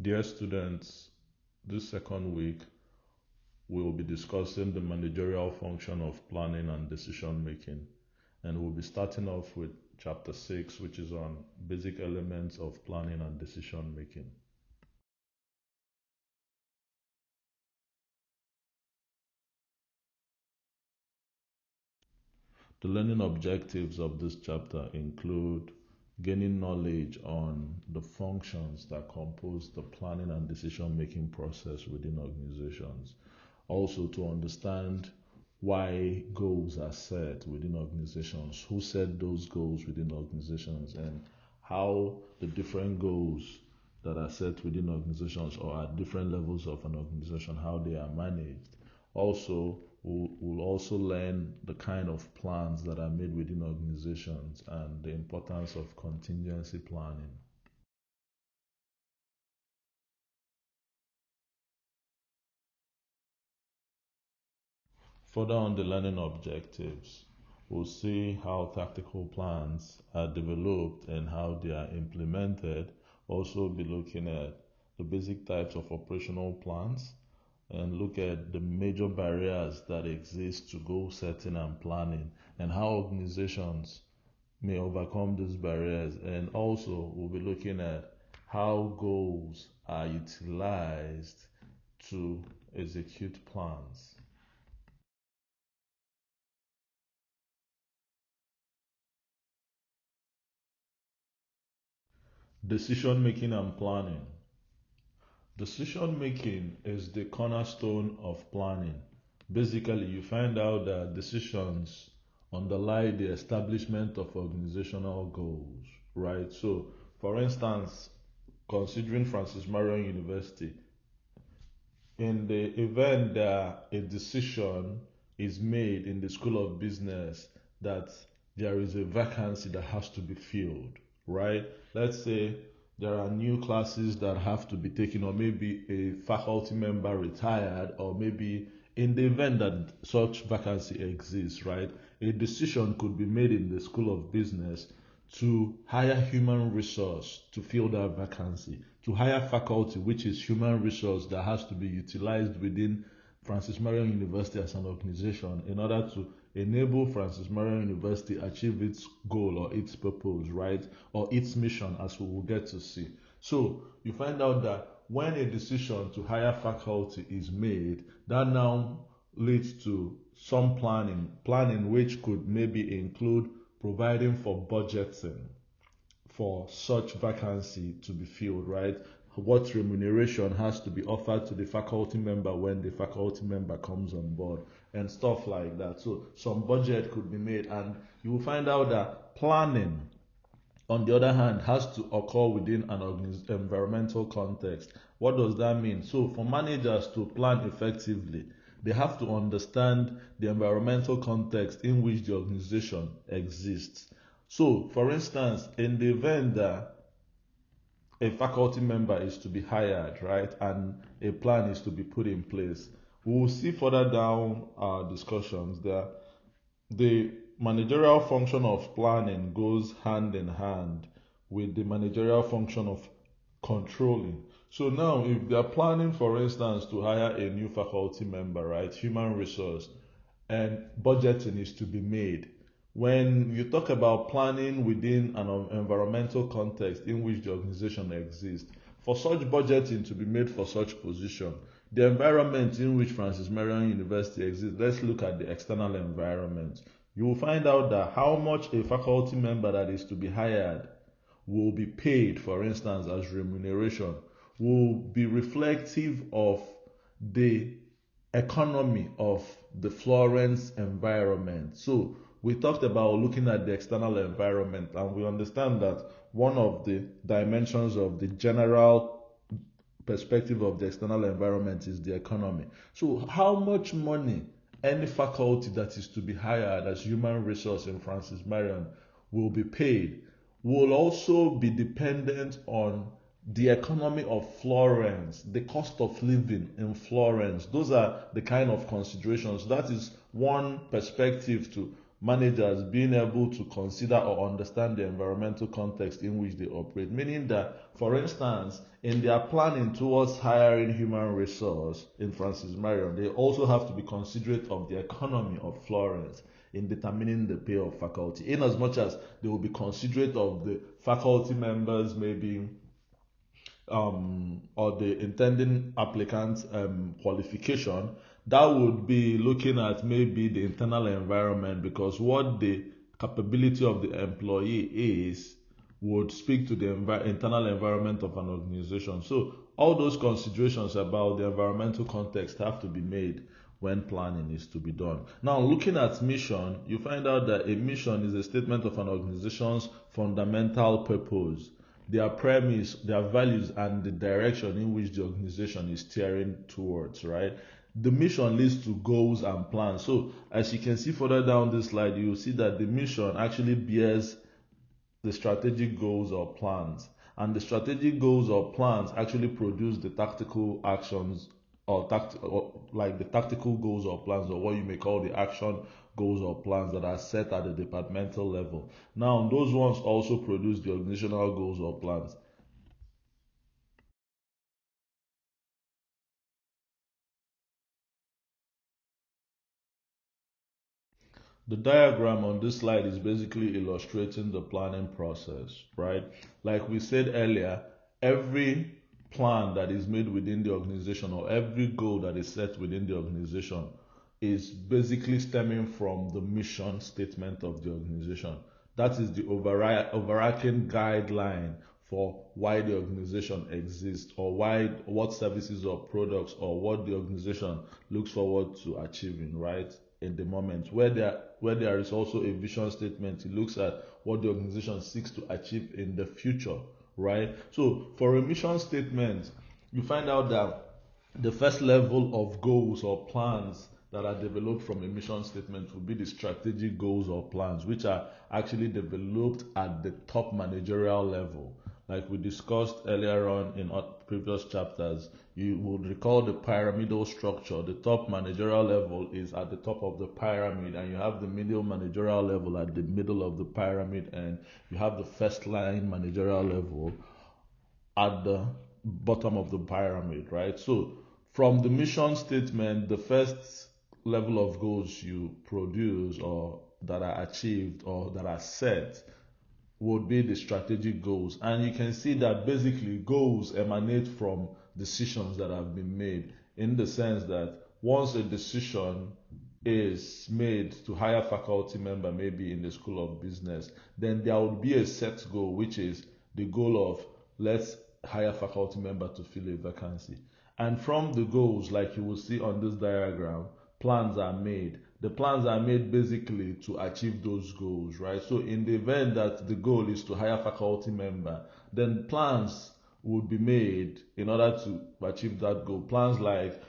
Dear students, this second week we will be discussing the managerial function of planning and decision making. And we'll be starting off with chapter 6, which is on basic elements of planning and decision making. The learning objectives of this chapter include gaining knowledge on the functions that compose the planning and decision making process within organizations. Also, to understand why goals are set within organizations, who set those goals within organizations, and how the different goals that are set within organizations or at different levels of an organization, how they are managed. Also, we'll also learn the kind of plans that are made within organizations and the importance of contingency planning. Further on the learning objectives, we'll see how tactical plans are developed and how they are implemented. Also, be looking at the basic types of operational plans and look at the major barriers that exist to goal setting and planning and how organizations may overcome these barriers. And also, we'll be looking at how goals are utilized to execute plans. Decision making and planning. Decision making is the cornerstone of planning. Basically, you find out that decisions underlie the establishment of organizational goals, right? So, for instance, considering Francis Marion University, in the event that a decision is made in the School of Business that there is a vacancy that has to be filled, right? Let's say there are new classes that have to be taken, or maybe a faculty member retired, or maybe in the event that such vacancy exists, right? A decision could be made in the School of Business to hire human resource to fill that vacancy, to hire faculty, which is human resource that has to be utilized within Francis Marion University as an organization in order to enable Francis Marion University achieve its goal or its purpose, right? Or its mission, as we will get to see. So you find out that when a decision to hire faculty is made, that now leads to some planning which could maybe include providing for budgeting for such vacancy to be filled, right? What remuneration has to be offered to the faculty member when the faculty member comes on board and stuff like that. So some budget could be made, and you will find out that planning, on the other hand, has to occur within an environmental context. What does that mean? So for managers to plan effectively, they have to understand the environmental context in which the organization exists. So, for instance, in the event that a faculty member is to be hired, right, and a plan is to be put in place, we will see further down our discussions that the managerial function of planning goes hand in hand with the managerial function of controlling. So now, if they are planning, for instance, to hire a new faculty member, right, human resource, and budgeting is to be made. When you talk about planning within an environmental context in which the organization exists, for such budgeting to be made for such position, the environment in which Francis Marion University exists, let's look at the external environment. You will find out that how much a faculty member that is to be hired will be paid, for instance, as remuneration, will be reflective of the economy of the Florence environment. So we talked about looking at the external environment, and we understand that one of the dimensions of the general perspective of the external environment is the economy. So how much money any faculty that is to be hired as human resource in Francis Marion will be paid will also be dependent on the economy of Florence, the cost of living in Florence. Those are the kind of considerations. That is one perspective to managers being able to consider or understand the environmental context in which they operate. Meaning that, for instance, in their planning towards hiring human resource in Francis Marion, they also have to be considerate of the economy of Florence in determining the pay of faculty, in as much as they will be considerate of the faculty members maybe or the intending applicant's qualification. That would be looking at maybe the internal environment, because what the capability of the employee is would speak to the internal environment of an organization. So all those considerations about the environmental context have to be made when planning is to be done. Now, looking at mission, you find out that a mission is a statement of an organization's fundamental purpose, their premise, their values, and the direction in which the organization is steering towards, right? The mission leads to goals and plans. So as you can see further down this slide, you will see that the mission actually bears the strategic goals or plans, and the strategic goals or plans actually produce the tactical actions or like the tactical goals or plans, or what you may call the action goals or plans that are set at the departmental level. Now, those ones also produce the organizational goals or plans. The diagram on this slide is basically illustrating the planning process, right? Like we said earlier, every plan that is made within the organization, or every goal that is set within the organization, is basically stemming from the mission statement of the organization. That is the overarching guideline for why the organization exists, or why, what services or products, or what the organization looks forward to achieving, right? In the moment where there is also a vision statement, it looks at what the organization seeks to achieve in the future, right? So for a mission statement, you find out that the first level of goals or plans that are developed from a mission statement will be the strategic goals or plans, which are actually developed at the top managerial level. Like we discussed earlier on in our previous chapters, you would recall the pyramidal structure. The top managerial level is at the top of the pyramid, and you have the middle managerial level at the middle of the pyramid, and you have the first line managerial level at the bottom of the pyramid, right? So from the mission statement, the first level of goals you produce, or that are achieved, or that are set, would be the strategic goals. And you can see that basically goals emanate from decisions that have been made, in the sense that once a decision is made to hire faculty member, maybe in the School of Business, then there would be a set goal, which is the goal of, let's hire faculty member to fill a vacancy. And from the goals, like you will see on this diagram, plans are made. The plans are made basically to achieve those goals, right? So in the event that the goal is to hire faculty member, then plans would be made in order to achieve that goal. Plans like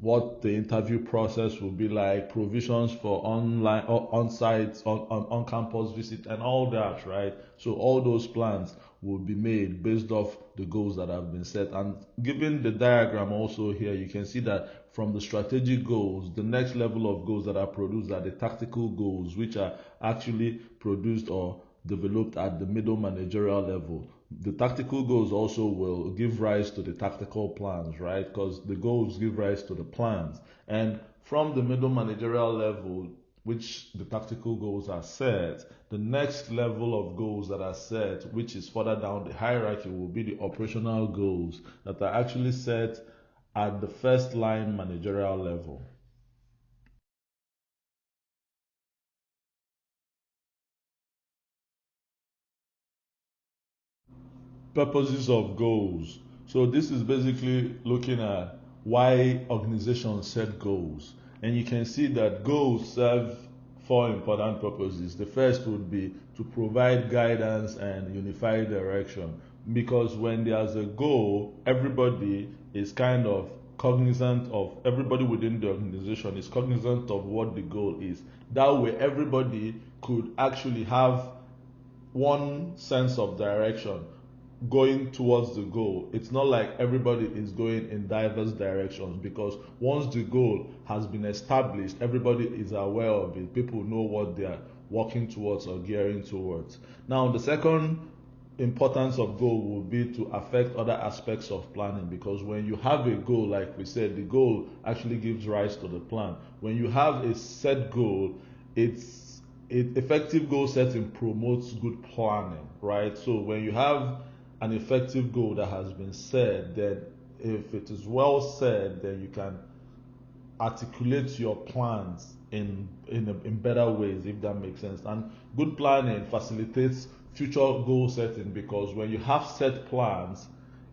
what the interview process will be like, provisions for online or on-site, on-campus visit, and all that, right? So all those plans will be made based off the goals that have been set. And given the diagram also here, you can see that from the strategic goals, the next level of goals that are produced are the tactical goals, which are actually produced or developed at the middle managerial level. The tactical goals also will give rise to the tactical plans, right? Because the goals give rise to the plans. And from the middle managerial level, which the tactical goals are set, the next level of goals that are set, which is further down the hierarchy, will be the operational goals that are actually set at the first line managerial level. Purposes of goals. So this is basically looking at why organizations set goals. And you can see that goals serve four important purposes. The first would be to provide guidance and unify direction. Because when there's a goal, everybody is kind of cognizant of, everybody within the organization is cognizant of what the goal is. That way, everybody could actually have one sense of direction. going towards the goal. It's not like everybody is going in diverse directions, because once the goal has been established, everybody is aware of it. People know what they are working towards or gearing towards. Now, the second importance of goal will be to affect other aspects of planning, because when you have a goal, like we said, the goal actually gives rise to the plan. When you have a set goal, effective goal setting promotes good planning, right? So when you have an effective goal that has been set, then if it is well said, then you can articulate your plans in better ways, if that makes sense. And good planning facilitates future goal setting, because when you have set plans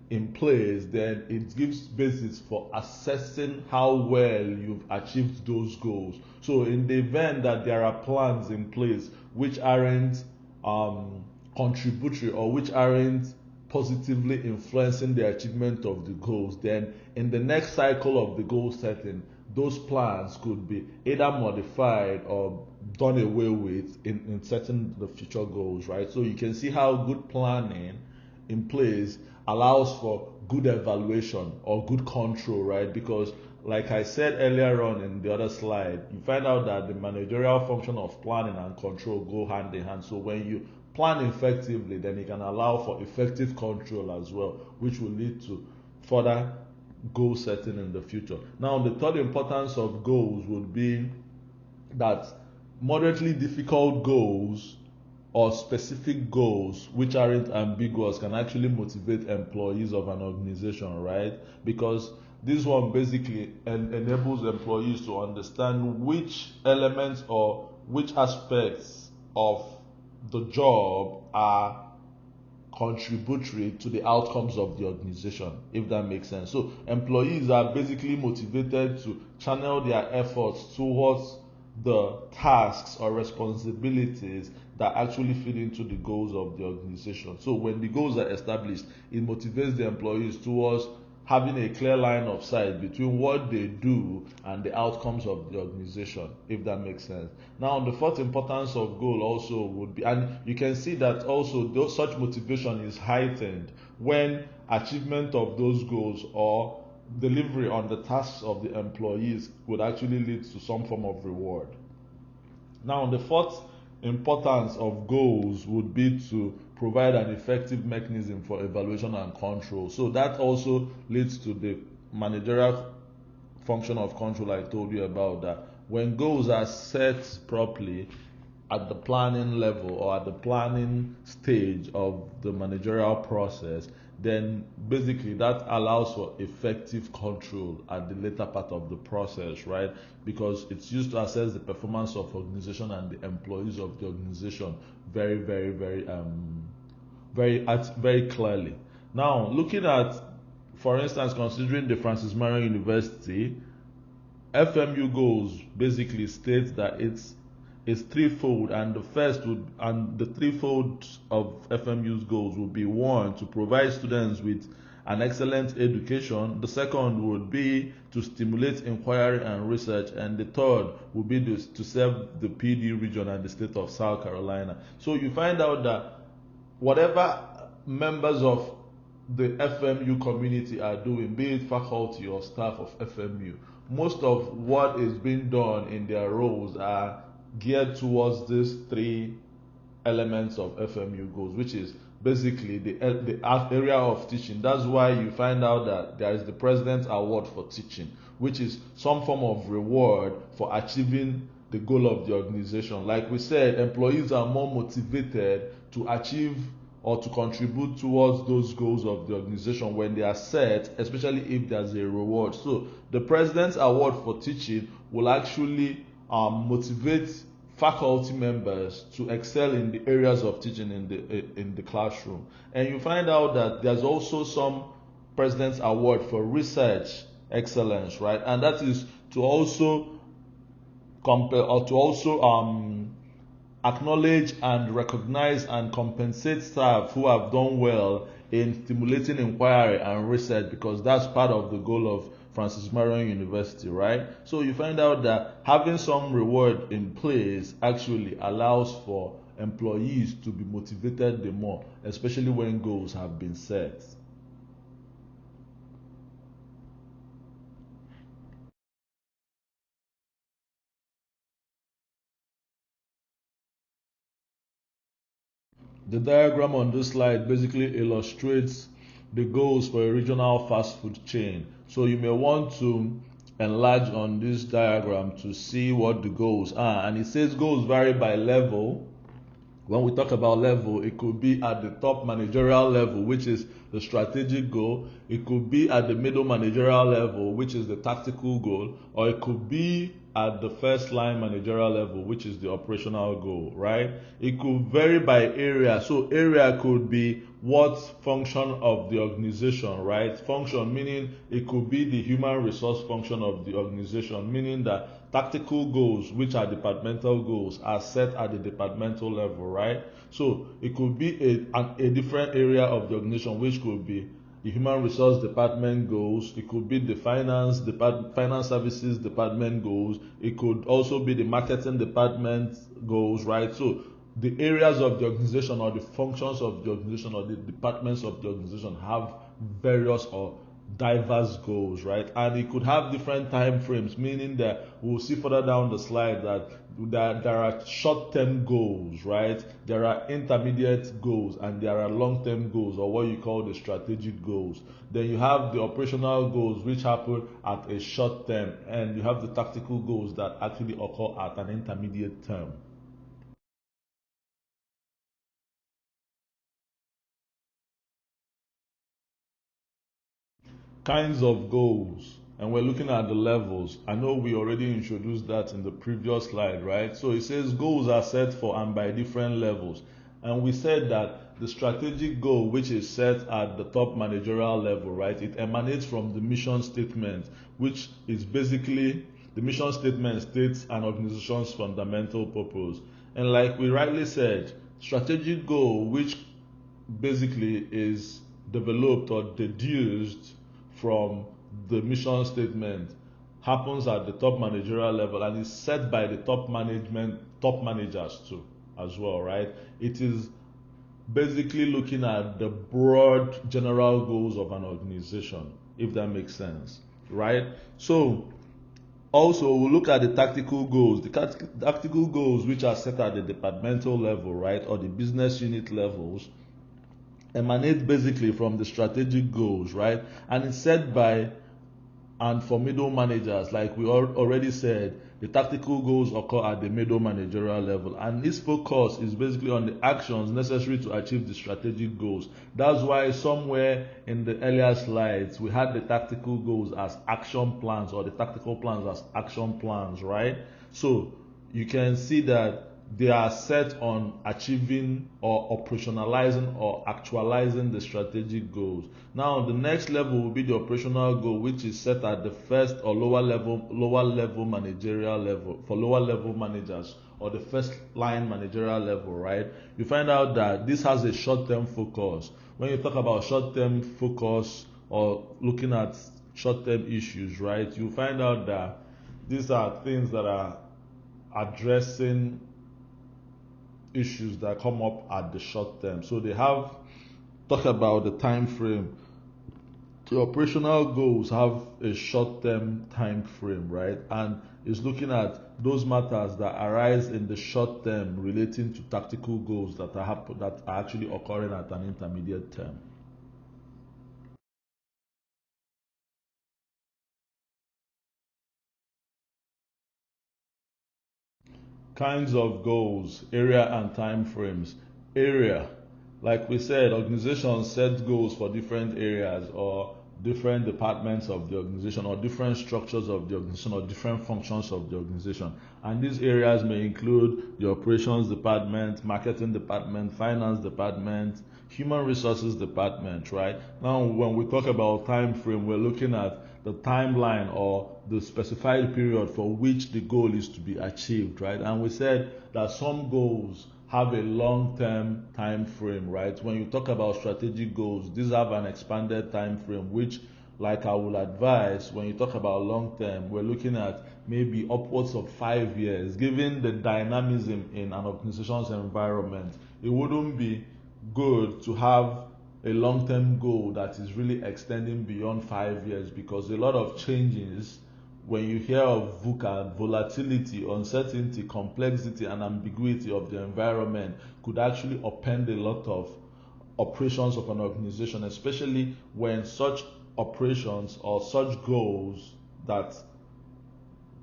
in place, then it gives basis for assessing how well you've achieved those goals. So in the event that there are plans in place which aren't contributory, or which aren't positively influencing the achievement of the goals, then in the next cycle of the goal setting, those plans could be either modified or done away with in setting the future goals, right? So you can see how good planning in place allows for good evaluation or good control, right? Because like I said earlier on in the other slide, you find out that the managerial function of planning and control go hand in hand. So when you plan effectively, then it can allow for effective control as well, which will lead to further goal setting in the future. Now, the third importance of goals would be that moderately difficult goals or specific goals which aren't ambiguous can actually motivate employees of an organization, right? Because this one basically enables employees to understand which elements or which aspects of the job are contributory to the outcomes of the organization, if that makes sense. So employees are basically motivated to channel their efforts towards the tasks or responsibilities that actually fit into the goals of the organization. So when the goals are established, it motivates the employees towards having a clear line of sight between what they do and the outcomes of the organization, if that makes sense. Now, the fourth importance of goal also would be, and you can see that also such motivation is heightened when achievement of those goals or delivery on the tasks of the employees would actually lead to some form of reward. Now, the fourth importance of goals would be to provide an effective mechanism for evaluation and control. So that also leads to the managerial function of control I told you about, that when goals are set properly at the planning level or at the planning stage of the managerial process, then basically that allows for effective control at the later part of the process, right? Because it's used to assess the performance of organization and the employees of the organization very clearly. Now, looking at, for instance, considering the Francis Marion University, FMU goals basically states that it's threefold, and the threefold of FMU's goals would be: one, to provide students with an excellent education; the second would be to stimulate inquiry and research; and the third would be to serve the PD region and the state of South Carolina. So you find out that whatever members of the FMU community are doing, be it faculty or staff of FMU, most of what is being done in their roles are geared towards these three elements of FMU goals, which is basically the area of teaching. That's why you find out that there is the President's Award for Teaching, which is some form of reward for achieving the goal of the organization. Like we said, employees are more motivated to achieve or to contribute towards those goals of the organization when they are set, especially if there's a reward. So the President's Award for Teaching will actually motivate faculty members to excel in the areas of teaching in the classroom. And you find out that there's also some President's Award for Research Excellence, right? And that is to also acknowledge and recognize and compensate staff who have done well in stimulating inquiry and research, because that's part of the goal of Francis Marion University, right? So you find out that having some reward in place actually allows for employees to be motivated the more, especially when goals have been set. The diagram on this slide basically illustrates the goals for a regional fast food chain. So you may want to enlarge on this diagram to see what the goals are. And it says goals vary by level. When we talk about level, it could be at the top managerial level, which is the strategic goal. It could be at the middle managerial level, which is the tactical goal, or it could be at the first line managerial level, which is the operational goal, right? It could vary by area. So area could be what function of the organization, right? Function meaning it could be the human resource function of the organization, meaning that tactical goals, which are departmental goals, are set at the departmental level, right? So it could be a different area of the organization, which could be the human resource department goals. It could be the finance services department goals. It could also be the marketing department goals, right? So the areas of the organization or the functions of the organization or the departments of the organization have various or diverse goals, right? And it could have different time frames, meaning that we'll see further down the slide that there are short-term goals, right? There are intermediate goals and there are long-term goals, or what you call the strategic goals. Then you have the operational goals, which happen at a short term, and you have the tactical goals that actually occur at an intermediate term. Kinds of goals, and we're looking at the levels. I know we already introduced that in the previous slide, right? So it says goals are set for and by different levels, and we said that the strategic goal, which is set at the top managerial level, right, it emanates from the mission statement, which is basically the mission statement states an organization's fundamental purpose. And like we rightly said, strategic goal, which basically is developed or deduced from the mission statement, happens at the top managerial level and is set by the top managers too as well, right? It is basically looking at the broad general goals of an organization, if that makes sense, right? So also we'll look at the tactical goals. The tactical goals, which are set at the departmental level, right, or the business unit levels, emanate basically from the strategic goals, right? And it's set by and for middle managers. Like we already said, the tactical goals occur at the middle managerial level, and its focus is basically on the actions necessary to achieve the strategic goals. That's why somewhere in the earlier slides we had the tactical goals as action plans, or the tactical plans as action plans, right? So you can see that they are set on achieving or operationalizing or actualizing the strategic goals. Now the next level will be the operational goal, which is set at the first or lower level managerial level for lower level managers, or the first line managerial level, right? You find out that this has a short-term focus. When you talk about short-term focus or looking at short-term issues, right, you find out that these are things that are addressing issues that come up at the short term. So they have talk about the time frame. The operational goals have a short term time frame, right? And it's looking at those matters that arise in the short term relating to tactical goals that are actually occurring at an intermediate term. Kinds of goals, area and time frames. Area, like we said, organizations set goals for different areas or different departments of the organization, or different structures of the organization, or different functions of the organization. And these areas may include the operations department, marketing department, finance department, human resources department, right? Now when we talk about time frame, we're looking at the timeline or the specified period for which the goal is to be achieved, right? And we said that some goals have a long-term time frame, right? When you talk about strategic goals, these have an expanded time frame, which like I would advise when you talk about long term, we're looking at maybe upwards of 5 years. Given the dynamism in an organization's environment, it wouldn't be good to have a long-term goal that is really extending beyond 5 years, because a lot of changes, when you hear of VUCA, volatility, uncertainty, complexity, and ambiguity of the environment, could actually upend a lot of operations of an organization, especially when such operations or such goals that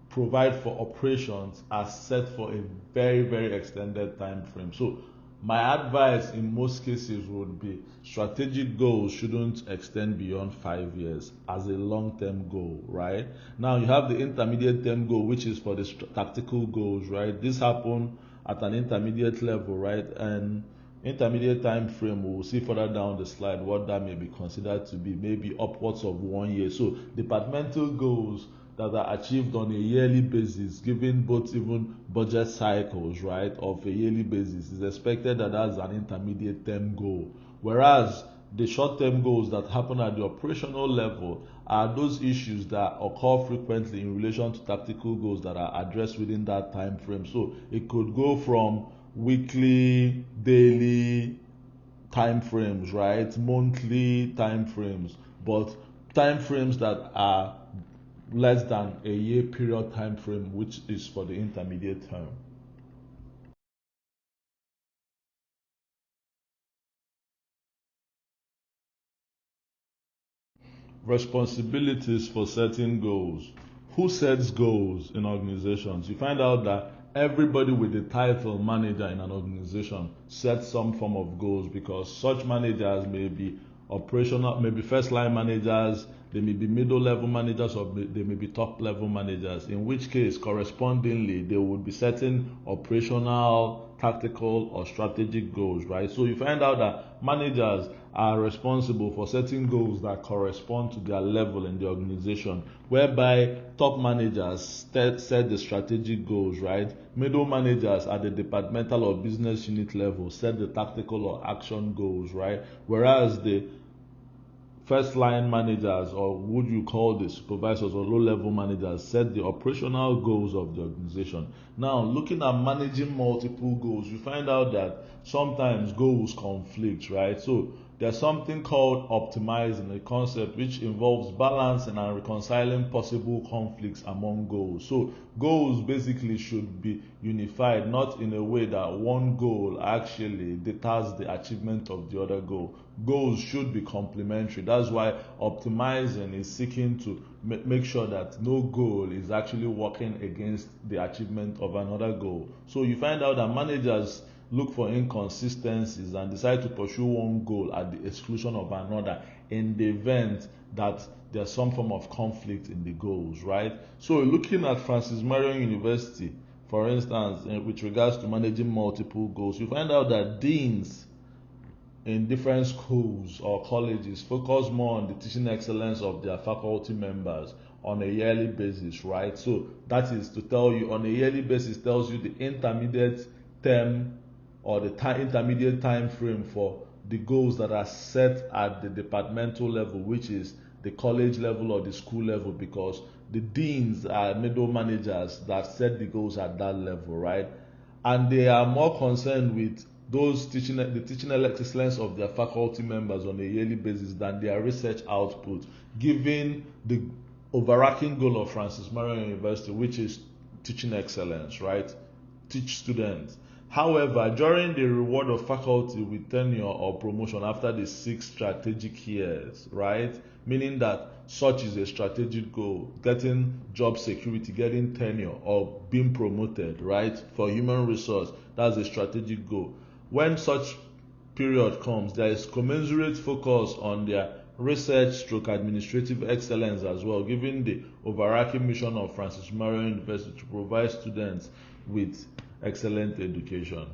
provide for operations are set for a very, very extended time frame. So my advice in most cases would be strategic goals shouldn't extend beyond 5 years as a long-term goal, right? Now you have the intermediate term goal, which is for the tactical goals, right? This happen at an intermediate level, right? And intermediate time frame, we'll see further down the slide what that may be considered to be, maybe upwards of 1 year. So departmental goals that are achieved on a yearly basis, given both even budget cycles, right, of a yearly basis, is expected that that's an intermediate term goal. Whereas the short-term goals that happen at the operational level are those issues that occur frequently in relation to tactical goals that are addressed within that time frame. So it could go from weekly, daily time frames, right, monthly time frames, but time frames that are less than a year period time frame, which is for the intermediate term. Responsibilities for setting goals. Who sets goals in organizations? You find out that everybody with the title manager in an organization sets some form of goals, because such managers may be operational, maybe first line managers, they may be middle level managers, or they may be top level managers, in which case correspondingly they would be setting operational, tactical, or strategic goals, right? So you find out that managers are responsible for setting goals that correspond to their level in the organization, whereby top managers set the strategic goals, right? Middle managers at the departmental or business unit level set the tactical or action goals, right? Whereas the first line managers, or would you call the supervisors or low level managers, set the operational goals of the organization. Now looking at managing multiple goals, you find out that sometimes goals conflict, right? So there's something called optimizing, a concept which involves balancing and reconciling possible conflicts among goals. So goals basically should be unified, not in a way that one goal actually deters the achievement of the other goal. Goals should be complementary. That's why optimizing is seeking to make sure that no goal is actually working against the achievement of another goal. So you find out that managers look for inconsistencies and decide to pursue one goal at the exclusion of another in the event that there's some form of conflict in the goals, right? So looking at Francis Marion University, for instance, with regards to managing multiple goals, you find out that deans in different schools or colleges focus more on the teaching excellence of their faculty members on a yearly basis, right? So that is to tell you, on a yearly basis tells you the intermediate term or the intermediate time frame for the goals that are set at the departmental level, which is the college level or the school level, because the deans are middle managers that set the goals at that level, right? And they are more concerned with those the teaching excellence of their faculty members on a yearly basis than their research output, given the overarching goal of Francis Marion University, which is teaching excellence, right? Teach students. However, during the reward of faculty with tenure or promotion after the 6 strategic years, right? Meaning that such is a strategic goal, getting job security, getting tenure, or being promoted, right? For human resource, that's a strategic goal. When such period comes, there is commensurate focus on their research stroke administrative excellence as well, given the overarching mission of Francis Marion University to provide students with excellent education.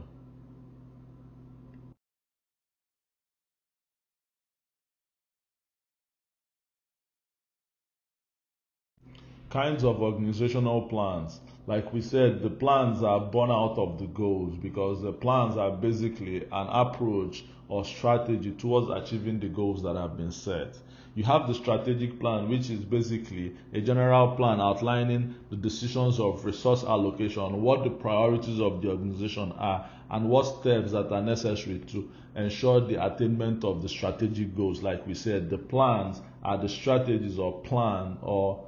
Kinds of organizational plans. Like we said, the plans are born out of the goals, because the plans are basically an approach or strategy towards achieving the goals that have been set. You have the strategic plan, which is basically a general plan outlining the decisions of resource allocation, what the priorities of the organization are, and what steps that are necessary to ensure the attainment of the strategic goals. Like we said, the plans are the strategies or plan or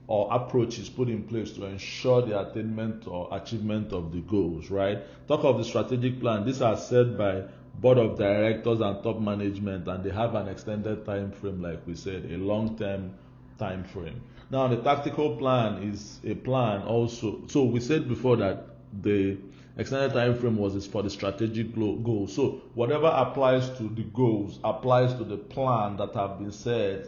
approaches put in place to ensure the attainment or achievement of the goals, right? Talk of the strategic plan. These are set by board of directors and top management, and they have an extended time frame, like we said, a long-term time frame. Now, the tactical plan is a plan also. So we said before that the extended time frame is for the strategic goals. So whatever applies to the goals applies to the plan that have been set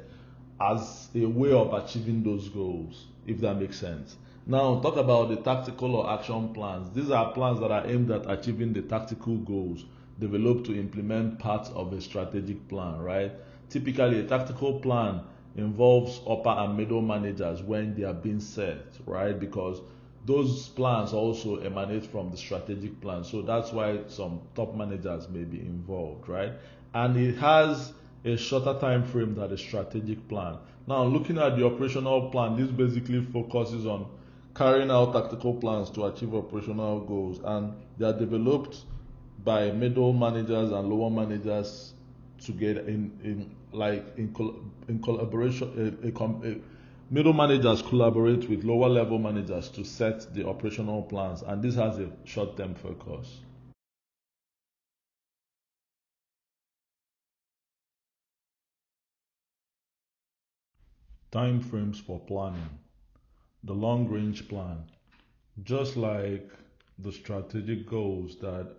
as a way of achieving those goals, if that makes sense. Now, talk about the tactical or action plans. These are plans that are aimed at achieving the tactical goals developed to implement parts of a strategic plan, right? Typically, a tactical plan involves upper and middle managers when they are being set, right? Because those plans also emanate from the strategic plan. So that's why some top managers may be involved, right? And it has a shorter time frame than a strategic plan. Now, looking at the operational plan, this basically focuses on carrying out tactical plans to achieve operational goals, and they are developed by middle managers and lower managers together in collaboration. Middle managers collaborate with lower level managers to set the operational plans, and this has a short-term focus. Time frames for planning. The long range plan. Just like the strategic goals, that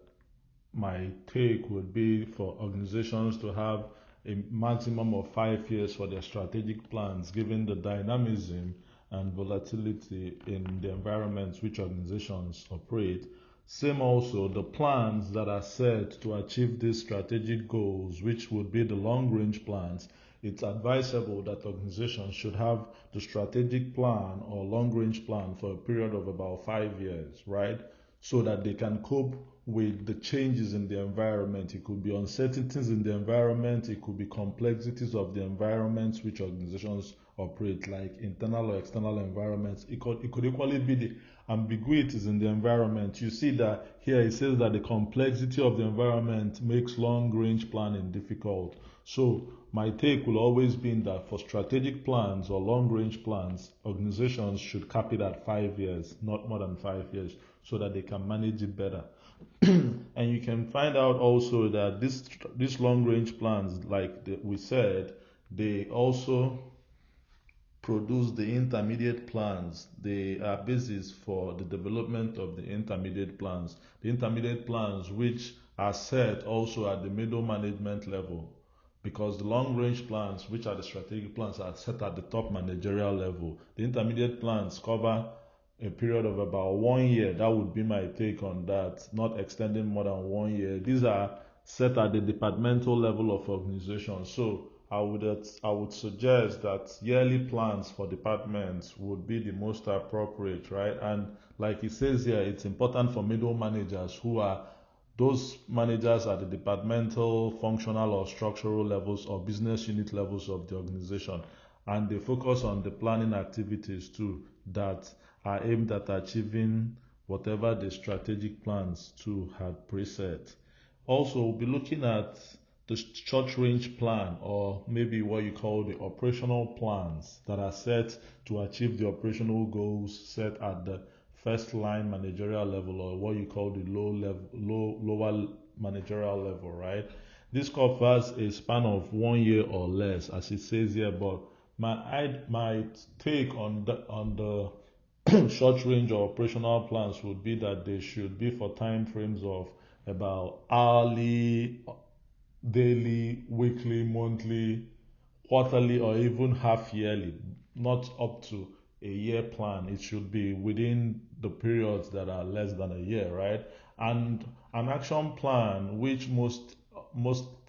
my take would be for organizations to have a maximum of 5 years for their strategic plans, given the dynamism and volatility in the environments which organizations operate. Same also, the plans that are set to achieve these strategic goals, which would be the long range plans, it's advisable that organizations should have the strategic plan or long range plan for a period of about 5 years, right? So that they can cope with the changes in the environment. It could be uncertainties in the environment, it could be complexities of the environments which organizations operate, like internal or external environments. It could equally be the ambiguities in the environment. You see that here it says that the complexity of the environment makes long range planning difficult. So my take will always be that for strategic plans or long range plans, organizations should cap it at 5 years, not more than 5 years, so that they can manage it better. And you can find out also that this long range plans, like we said, they also produce the intermediate plans. They are basis for the development of the intermediate plans. The intermediate plans which are set also at the middle management level, because the long range plans, which are the strategic plans, are set at the top managerial level. The intermediate plans cover a period of about 1 year. That would be my take on that, not extending more than 1 year. These are set at the departmental level of organization. So I would suggest that yearly plans for departments would be the most appropriate, right? And like it says here, it's important for middle managers, who are those managers at the departmental, functional, or structural levels or business unit levels of the organization. And they focus on the planning activities too that are aimed at achieving whatever the strategic plans too had preset. Also, we'll be looking at the short range plan, or maybe what you call the operational plans that are set to achieve the operational goals set at the first line managerial level, or what you call the lower managerial level, right? This covers a span of 1 year or less, as it says here. But my take on the short range or operational plans would be that they should be for time frames of about hourly, daily, weekly, monthly, quarterly, or even half yearly, not up to a year plan. It should be within the periods that are less than a year, right? And an action plan, which most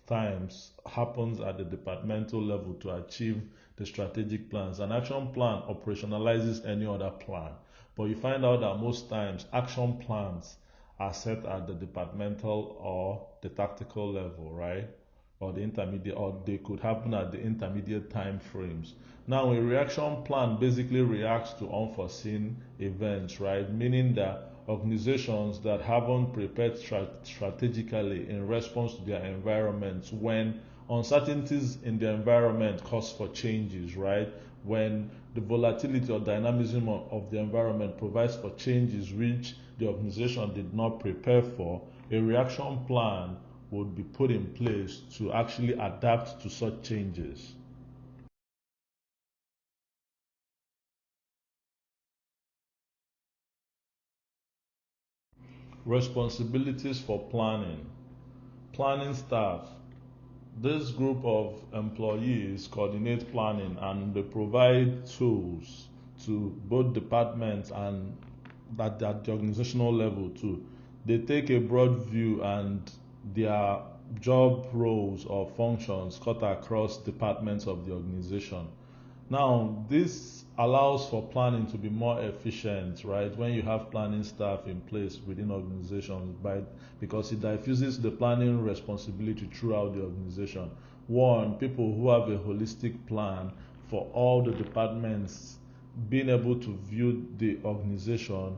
times happens at the departmental level to achieve the strategic plans. An action plan operationalizes any other plan. But you find out that most times action plans are set at the departmental or the tactical level, right? Or the intermediate, or they could happen at the intermediate time frames. Now, a reaction plan basically reacts to unforeseen events, right? Meaning that organizations that haven't prepared strategically in response to their environments when uncertainties in the environment cause for changes, right? When the volatility or dynamism of the environment provides for changes which the organization did not prepare for, a reaction plan would be put in place to actually adapt to such changes. Responsibilities for planning. Planning staff. This group of employees coordinate planning and they provide tools to both departments and at the organizational level too. They take a broad view and their job roles or functions cut across departments of the organization. Now, this allows for planning to be more efficient, right? When you have planning staff in place within organizations, because it diffuses the planning responsibility throughout the organization. One, people who have a holistic plan for all the departments, being able to view the organization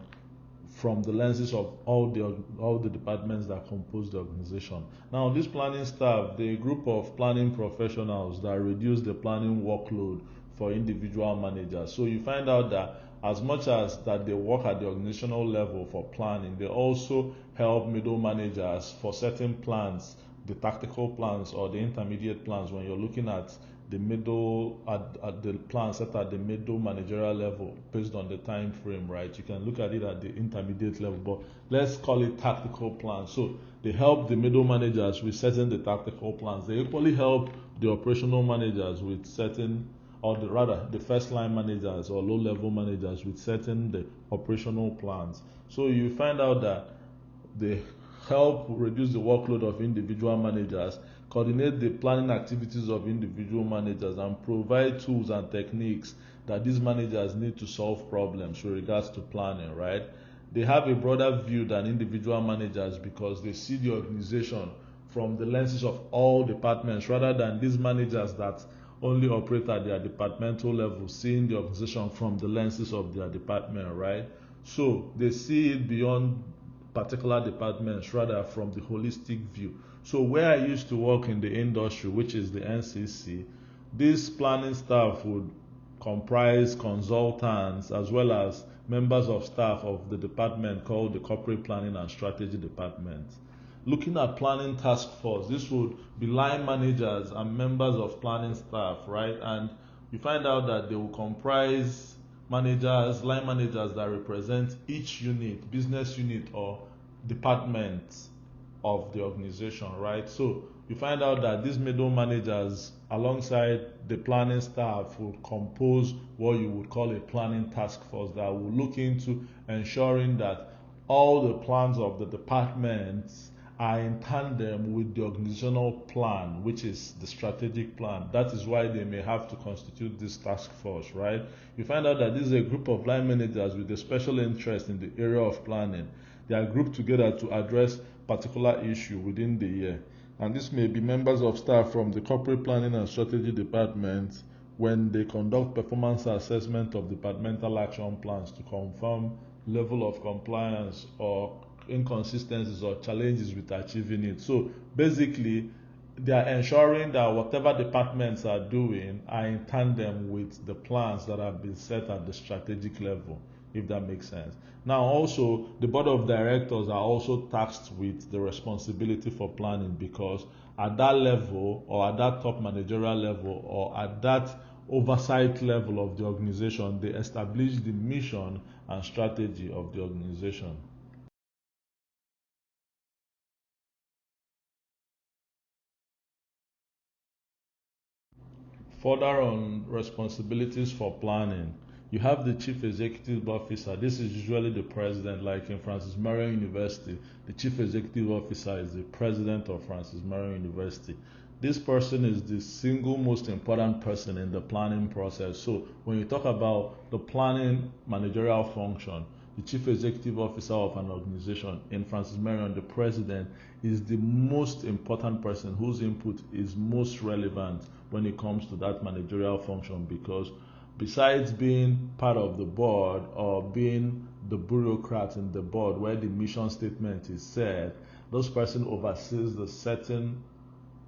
from the lenses of all the departments that compose the organization. Now, this planning staff, they're a group of planning professionals that reduce the planning workload for individual managers. So you find out that as much as that they work at the organizational level for planning, they also help middle managers for certain plans, the tactical plans or the intermediate plans when you're looking at the middle at the plan set at the middle managerial level based on the time frame, right? You can look at it at the intermediate level, but let's call it tactical plans. So they help the middle managers with setting the tactical plans. They equally help the operational managers with setting, or the first line managers or low level managers with setting the operational plans. So you find out that they help reduce the workload of individual managers, coordinate the planning activities of individual managers, and provide tools and techniques that these managers need to solve problems with regards to planning, right? They have a broader view than individual managers because they see the organization from the lenses of all departments rather than these managers that only operate at their departmental level, seeing the organization from the lenses of their department, right? So they see it beyond particular departments, rather from the holistic view. So where I used to work in the industry, which is the NCC, this planning staff would comprise consultants as well as members of staff of the department called the Corporate Planning and Strategy Department. Looking at planning task force, this would be line managers and members of planning staff, right? And you find out that they will comprise line managers that represent each unit, business unit or department of the organization, right? So you find out that these middle managers alongside the planning staff will compose what you would call a planning task force that will look into ensuring that all the plans of the departments are in tandem with the organizational plan, which is the strategic plan. That is why they may have to constitute this task force, right? You find out that this is a group of line managers with a special interest in the area of planning. They are grouped together to address particular issue within the year. And this may be members of staff from the Corporate Planning and Strategy Department when they conduct performance assessment of departmental action plans to confirm level of compliance or inconsistencies or challenges with achieving it. So basically, they are ensuring that whatever departments are doing are in tandem with the plans that have been set at the strategic level, if that makes sense. Now also, the board of directors are also tasked with the responsibility for planning because at that level or at that top managerial level or at that oversight level of the organization, they establish the mission and strategy of the organization. Further on responsibilities for planning, you have the chief executive officer. This is usually the president, like in Francis Marion University. The chief executive officer is the president of Francis Marion University. This person is the single most important person in the planning process. So when you talk about the planning managerial function, the chief executive officer of an organization, in Francis Marion, the president is the most important person whose input is most relevant when it comes to that managerial function, because besides being part of the board or being the bureaucrat in the board where the mission statement is set, this person oversees the setting,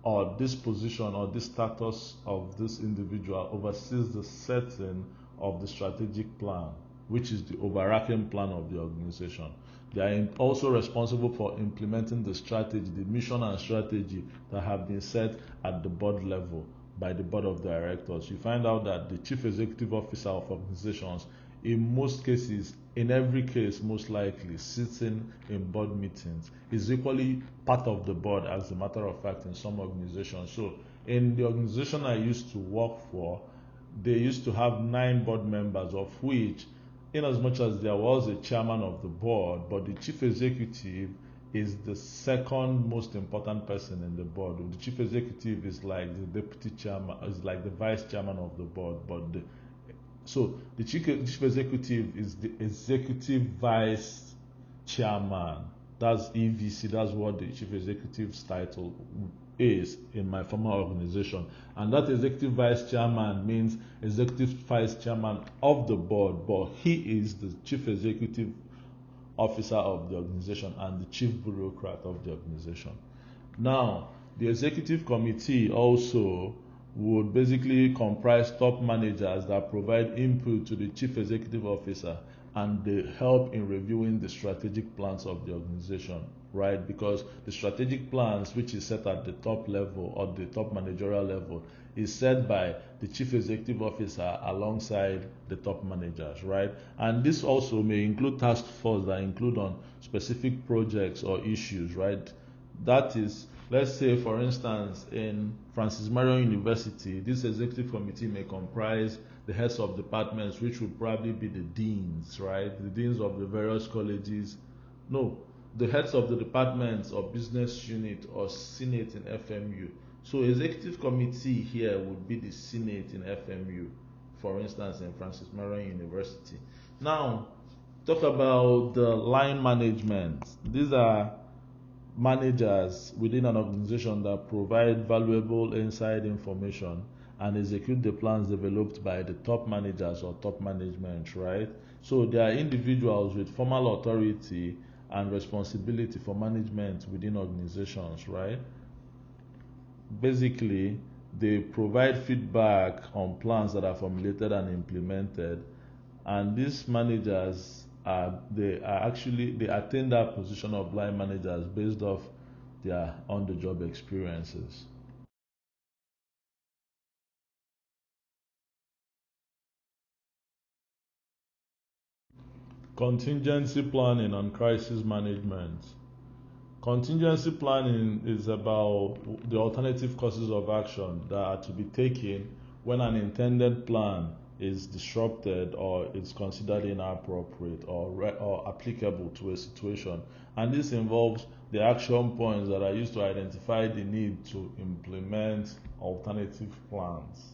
or this position or this status of this individual oversees the setting of the strategic plan, which is the overarching plan of the organization. They are also responsible for implementing the strategy, the mission and strategy that have been set at the board level by the board of directors. You find out that the chief executive officer of organizations, in most cases, in every case most likely, sitting in board meetings, is equally part of the board, as a matter of fact, in some organizations. So in the organization I used to work for, they used to have 9 board members, of which, in as much as there was a chairman of the board, but the chief executive is the second most important person in the board. The chief executive is like the deputy chairman, is like the vice chairman of the board, but so the chief executive is the executive vice chairman. That's EVC. That's what the chief executive's title is in my former organization. And that executive vice chairman means executive vice chairman of the board, but he is the chief executive officer of the organization and the chief bureaucrat of the organization. Now, the executive committee also would basically comprise top managers that provide input to the chief executive officer, and they help in reviewing the strategic plans of the organization, right? Because the strategic plans, which is set at the top level or the top managerial level, is set by the chief executive officer alongside the top managers, right? And this also may include task force that include on specific projects or issues, right? That is, let's say, for instance, in Francis Marion University, this executive committee may comprise the heads of departments, which would probably be the deans, right? The deans of the various colleges. No, the heads of the departments or business unit or senate in FMU. So executive committee here would be the senate in FMU, for instance, in Francis Marion University. Now, talk about the line management. These are managers within an organization that provide valuable inside information and execute the plans developed by the top managers or top management, right? So they are individuals with formal authority and responsibility for management within organizations, right? Basically, they provide feedback on plans that are formulated and implemented, and these managers they attain that position of line managers based off their on-the-job experiences. Contingency planning and crisis management. Contingency planning is about the alternative courses of action that are to be taken when an intended plan is disrupted or is considered inappropriate or applicable to a situation. And this involves the action points that are used to identify the need to implement alternative plans.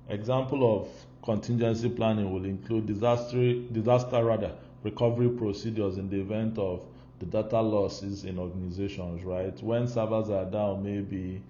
Example of contingency planning will include disaster recovery procedures in the event of the data losses in organizations, right? When servers are down, maybe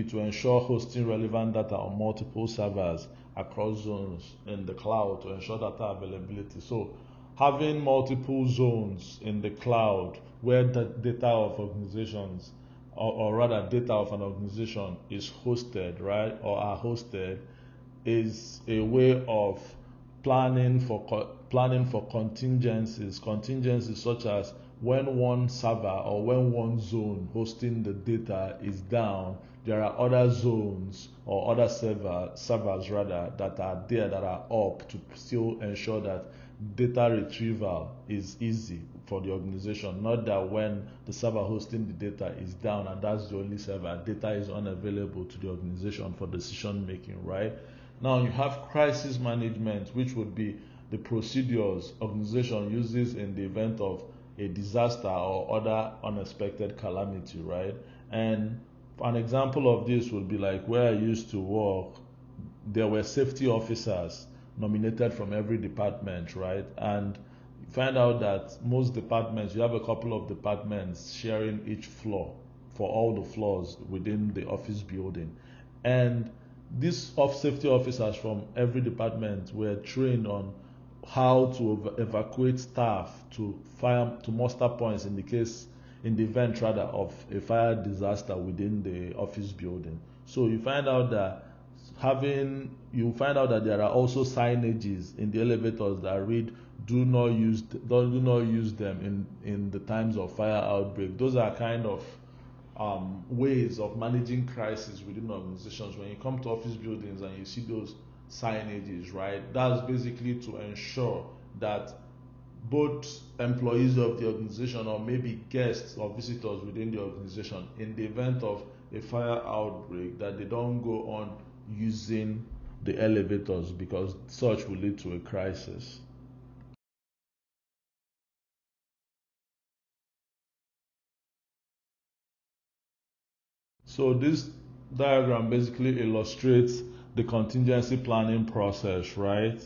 to ensure hosting relevant data on multiple servers across zones in the cloud to ensure data availability. So having multiple zones in the cloud where the data of organizations or rather data of an organization is hosted, right, or are hosted, is a way of planning for contingencies such as when one server or when one zone hosting the data is down, there are other zones or other servers rather that are there that are up to still ensure that data retrieval is easy for the organization, not that when the server hosting the data is down and that's the only server, data is unavailable to the organization for decision making, right? Now you have crisis management, which would be the procedures organization uses in the event of a disaster or other unexpected calamity, right? And an example of this would be like where I used to work, there were safety officers nominated from every department, right? And you find out that most departments, you have a couple of departments sharing each floor for all the floors within the office building. And these safety officers from every department were trained on how to evacuate staff to fire to muster points in the event rather of a fire disaster within the office building. So you find out that there are also signages in the elevators that read do not use them in the times of fire outbreak. Those are kind of ways of managing crisis within organizations. When you come to office buildings and you see those signages, right, that's basically to ensure that both employees of the organization or maybe guests or visitors within the organization, in the event of a fire outbreak, that they don't go on using the elevators because such will lead to a crisis. So this diagram basically illustrates the contingency planning process, right?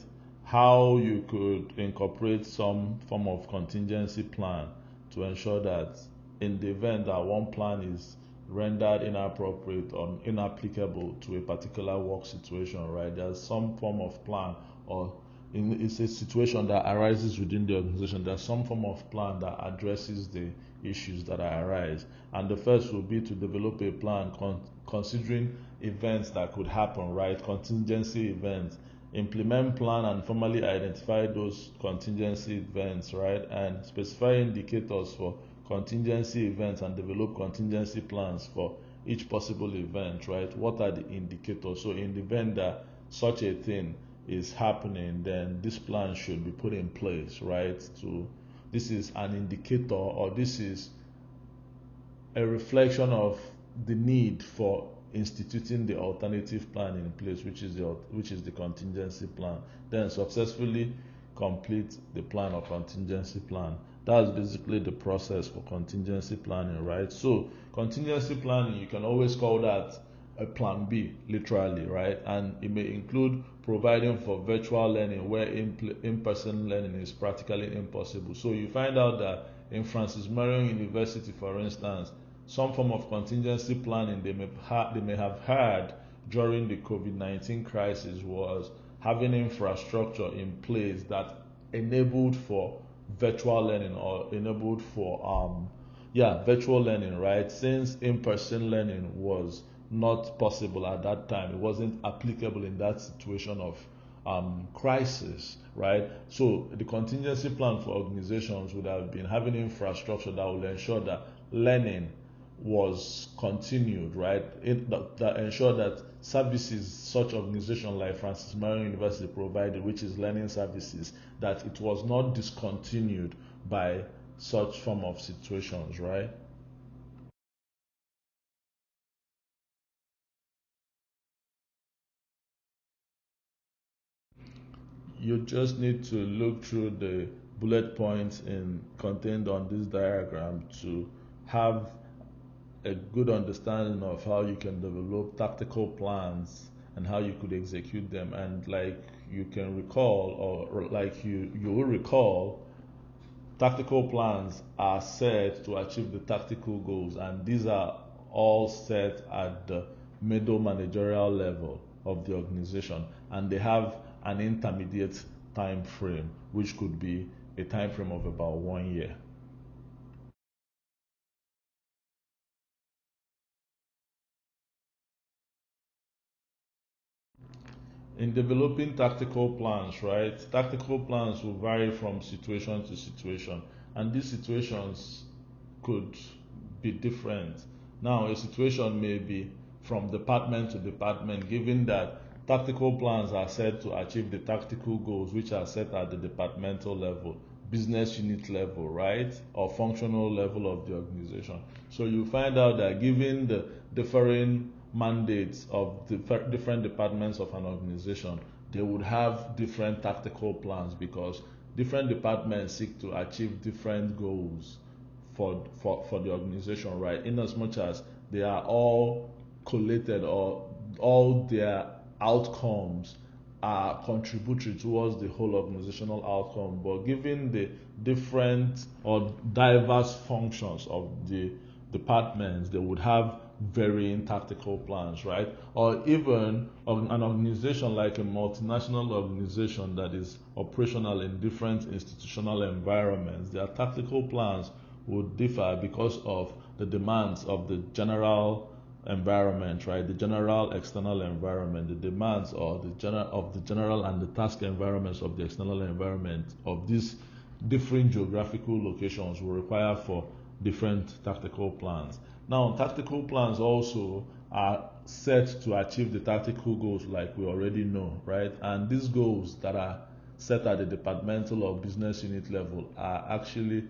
How you could incorporate some form of contingency plan to ensure that in the event that one plan is rendered inappropriate or inapplicable to a particular work situation, right? There's some form of plan, or it's a situation that arises within the organization. There's some form of plan that addresses the issues that arise. And the first will be to develop a plan considering events that could happen, right? Contingency events. Implement plan and formally identify those contingency events, right? And specify indicators for contingency events and develop contingency plans for each possible event, right? What are the indicators? So in the event that such a thing is happening, then this plan should be put in place, right? This is an indicator, or this is a reflection of the need for instituting the alternative plan in place, which is the contingency plan. Then successfully complete the plan or contingency plan. That's basically the process for contingency planning, right? So contingency planning, you can always call that a plan B, literally, right? And it may include providing for virtual learning where in-person learning is practically impossible. So you find out that in Francis Marion University, for instance, some form of contingency planning they may have had during the COVID-19 crisis was having infrastructure in place that enabled for virtual learning, or enabled for virtual learning, right? Since in-person learning was not possible at that time, it wasn't applicable in that situation of crisis, right? So the contingency plan for organizations would have been having infrastructure that will ensure that learning was continued, right? That ensure that services such organization like Francis Marion University provided, which is learning services, that it was not discontinued by such form of situations, right? You just need to look through the bullet points contained on this diagram to have a good understanding of how you can develop tactical plans and how you could execute them. And like you can recall, or like you will recall, tactical plans are set to achieve the tactical goals, and these are all set at the middle managerial level of the organization, and they have an intermediate time frame, which could be a time frame of about 1 year. In developing tactical plans, right? Tactical plans will vary from situation to situation, and these situations could be different. Now, a situation may be from department to department, given that tactical plans are set to achieve the tactical goals which are set at the departmental level, business unit level, right? Or functional level of the organization. So you find out that given the differing mandates of the different departments of an organization, they would have different tactical plans because different departments seek to achieve different goals for the organization, right? In as much as they are all collated, or all their outcomes are contributory towards the whole organizational outcome, but given the different or diverse functions of the departments, they would have varying tactical plans, right? Or even an organization like a multinational organization that is operational in different institutional environments, their tactical plans would differ because of the demands of the general environment, right? The general external environment, the demands or the general and the task environments of the external environment of these different geographical locations will require for different tactical plans. Now, tactical plans also are set to achieve the tactical goals like we already know, right? And these goals that are set at the departmental or business unit level are actually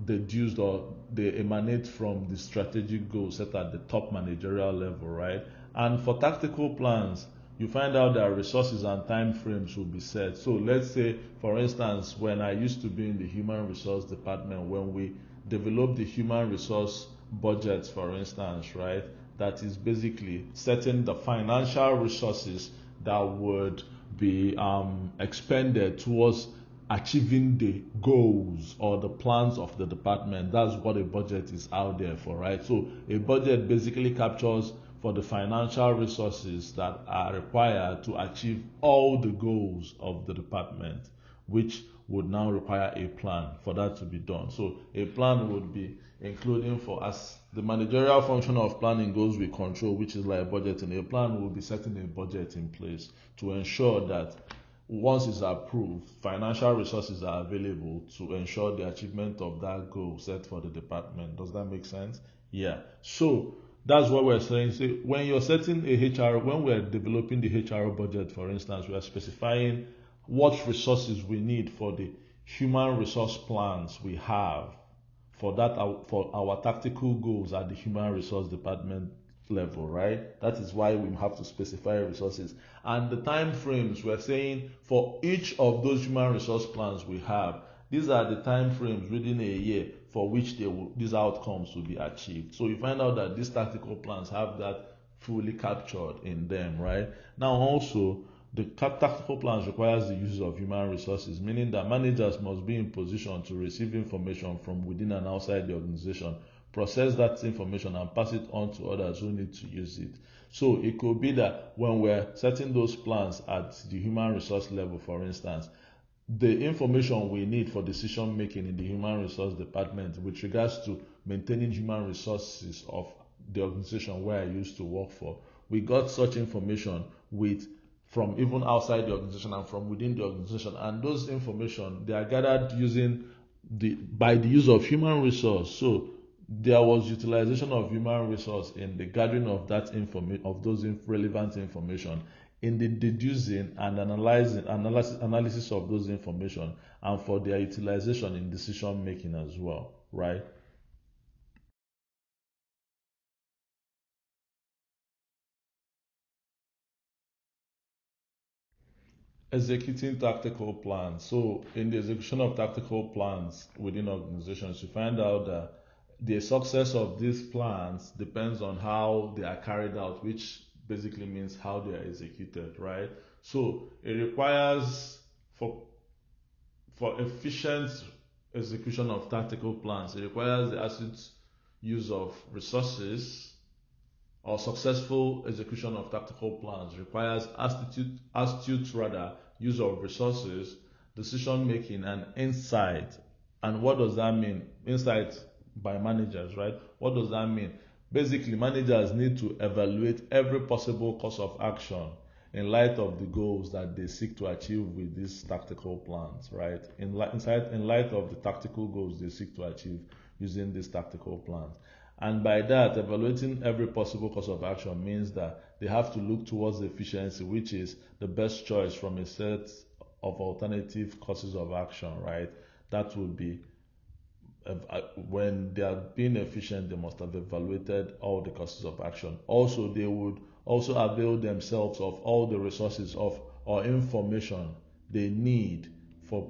deduced or they emanate from the strategic goals set at the top managerial level, right? And for tactical plans, you find out that resources and time frames will be set. So let's say, for instance, when I used to be in the human resource department, when we developed the human resource budget, for instance, right? That is basically setting the financial resources that would be expended towards achieving the goals or the plans of the department. That's what a budget is out there for, right? So a budget basically captures for the financial resources that are required to achieve all the goals of the department, which would now require a plan for that to be done. So a plan would be including, for as the managerial function of planning goes with control, which is like budgeting, a plan will be setting a budget in place to ensure that once it's approved, financial resources are available to ensure the achievement of that goal set for the department. Does that make sense? Yeah. So that's what we're saying. So when you're setting a HR, when we're developing the HR budget, for instance, we are specifying what resources we need for the human resource plans we have for that, for our tactical goals at the human resource department level, right? That is why we have to specify resources. And the time frames, we're saying for each of those human resource plans we have, these are the time frames within a year for which these outcomes will be achieved. So you find out that these tactical plans have that fully captured in them, right? Now also, the tactical plans requires the use of human resources, meaning that managers must be in position to receive information from within and outside the organization, process that information and pass it on to others who need to use it. So it could be that when we're setting those plans at the human resource level, for instance, the information we need for decision making in the human resource department with regards to maintaining human resources of the organization where I used to work for, we got such information from even outside the organization and from within the organization, and those information, they are gathered by the use of human resource. So there was utilization of human resource in the gathering of that information, of those relevant information, in the deducing and analysis of those information, and for their utilization in decision making as well, right? Executing tactical plans. So in the execution of tactical plans within organizations, you find out that the success of these plans depends on how they are carried out, which basically means how they are executed, right? So it requires for efficient execution of tactical plans, it requires the astute use of resources, or successful execution of tactical plans requires astute rather use of resources, decision making, and insight. And what does that mean? Insight by managers, right? What does that mean? Basically, managers need to evaluate every possible course of action in light of the goals that they seek to achieve with these tactical plans, right? In light of the tactical goals they seek to achieve using these tactical plans. And by that, evaluating every possible course of action means that they have to look towards efficiency, which is the best choice from a set of alternative courses of action, right? That would be when they are being efficient, they must have evaluated all the courses of action. Also, they would also avail themselves of all the resources of or information they need for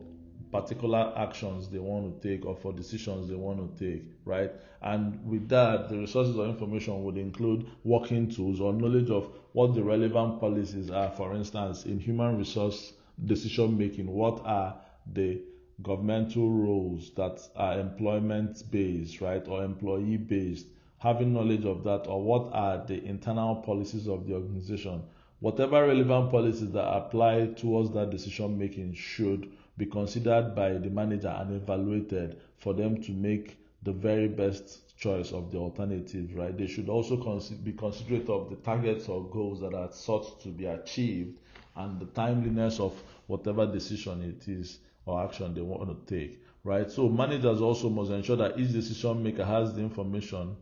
particular actions they want to take or for decisions they want to take, right? And with that, the resources or information would include working tools or knowledge of what the relevant policies are. For instance, in human resource decision making, what are the governmental roles that are employment based, right, or employee based, having knowledge of that, or what are the internal policies of the organization. Whatever relevant policies that apply towards that decision making should be considered by the manager and evaluated for them to make the very best choice of the alternatives, right? They should also be considerate of the targets or goals that are sought to be achieved and the timeliness of whatever decision it is or action they want to take, right? So managers also must ensure that each decision maker has the information.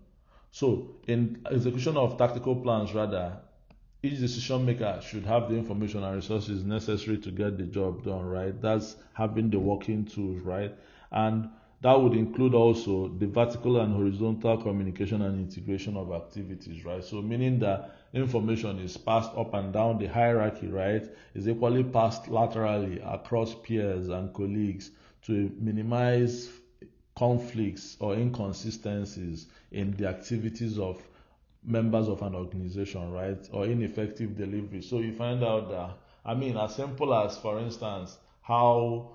So in execution of tactical plans, rather, each decision maker should have the information and resources necessary to get the job done, right? That's having the working tools, right? And that would include also the vertical and horizontal communication and integration of activities, right? So meaning that information is passed up and down the hierarchy, right? Is equally passed laterally across peers and colleagues to minimize conflicts or inconsistencies in the activities of members of an organization, right? Or ineffective delivery. So you find out that, as simple as, for instance, how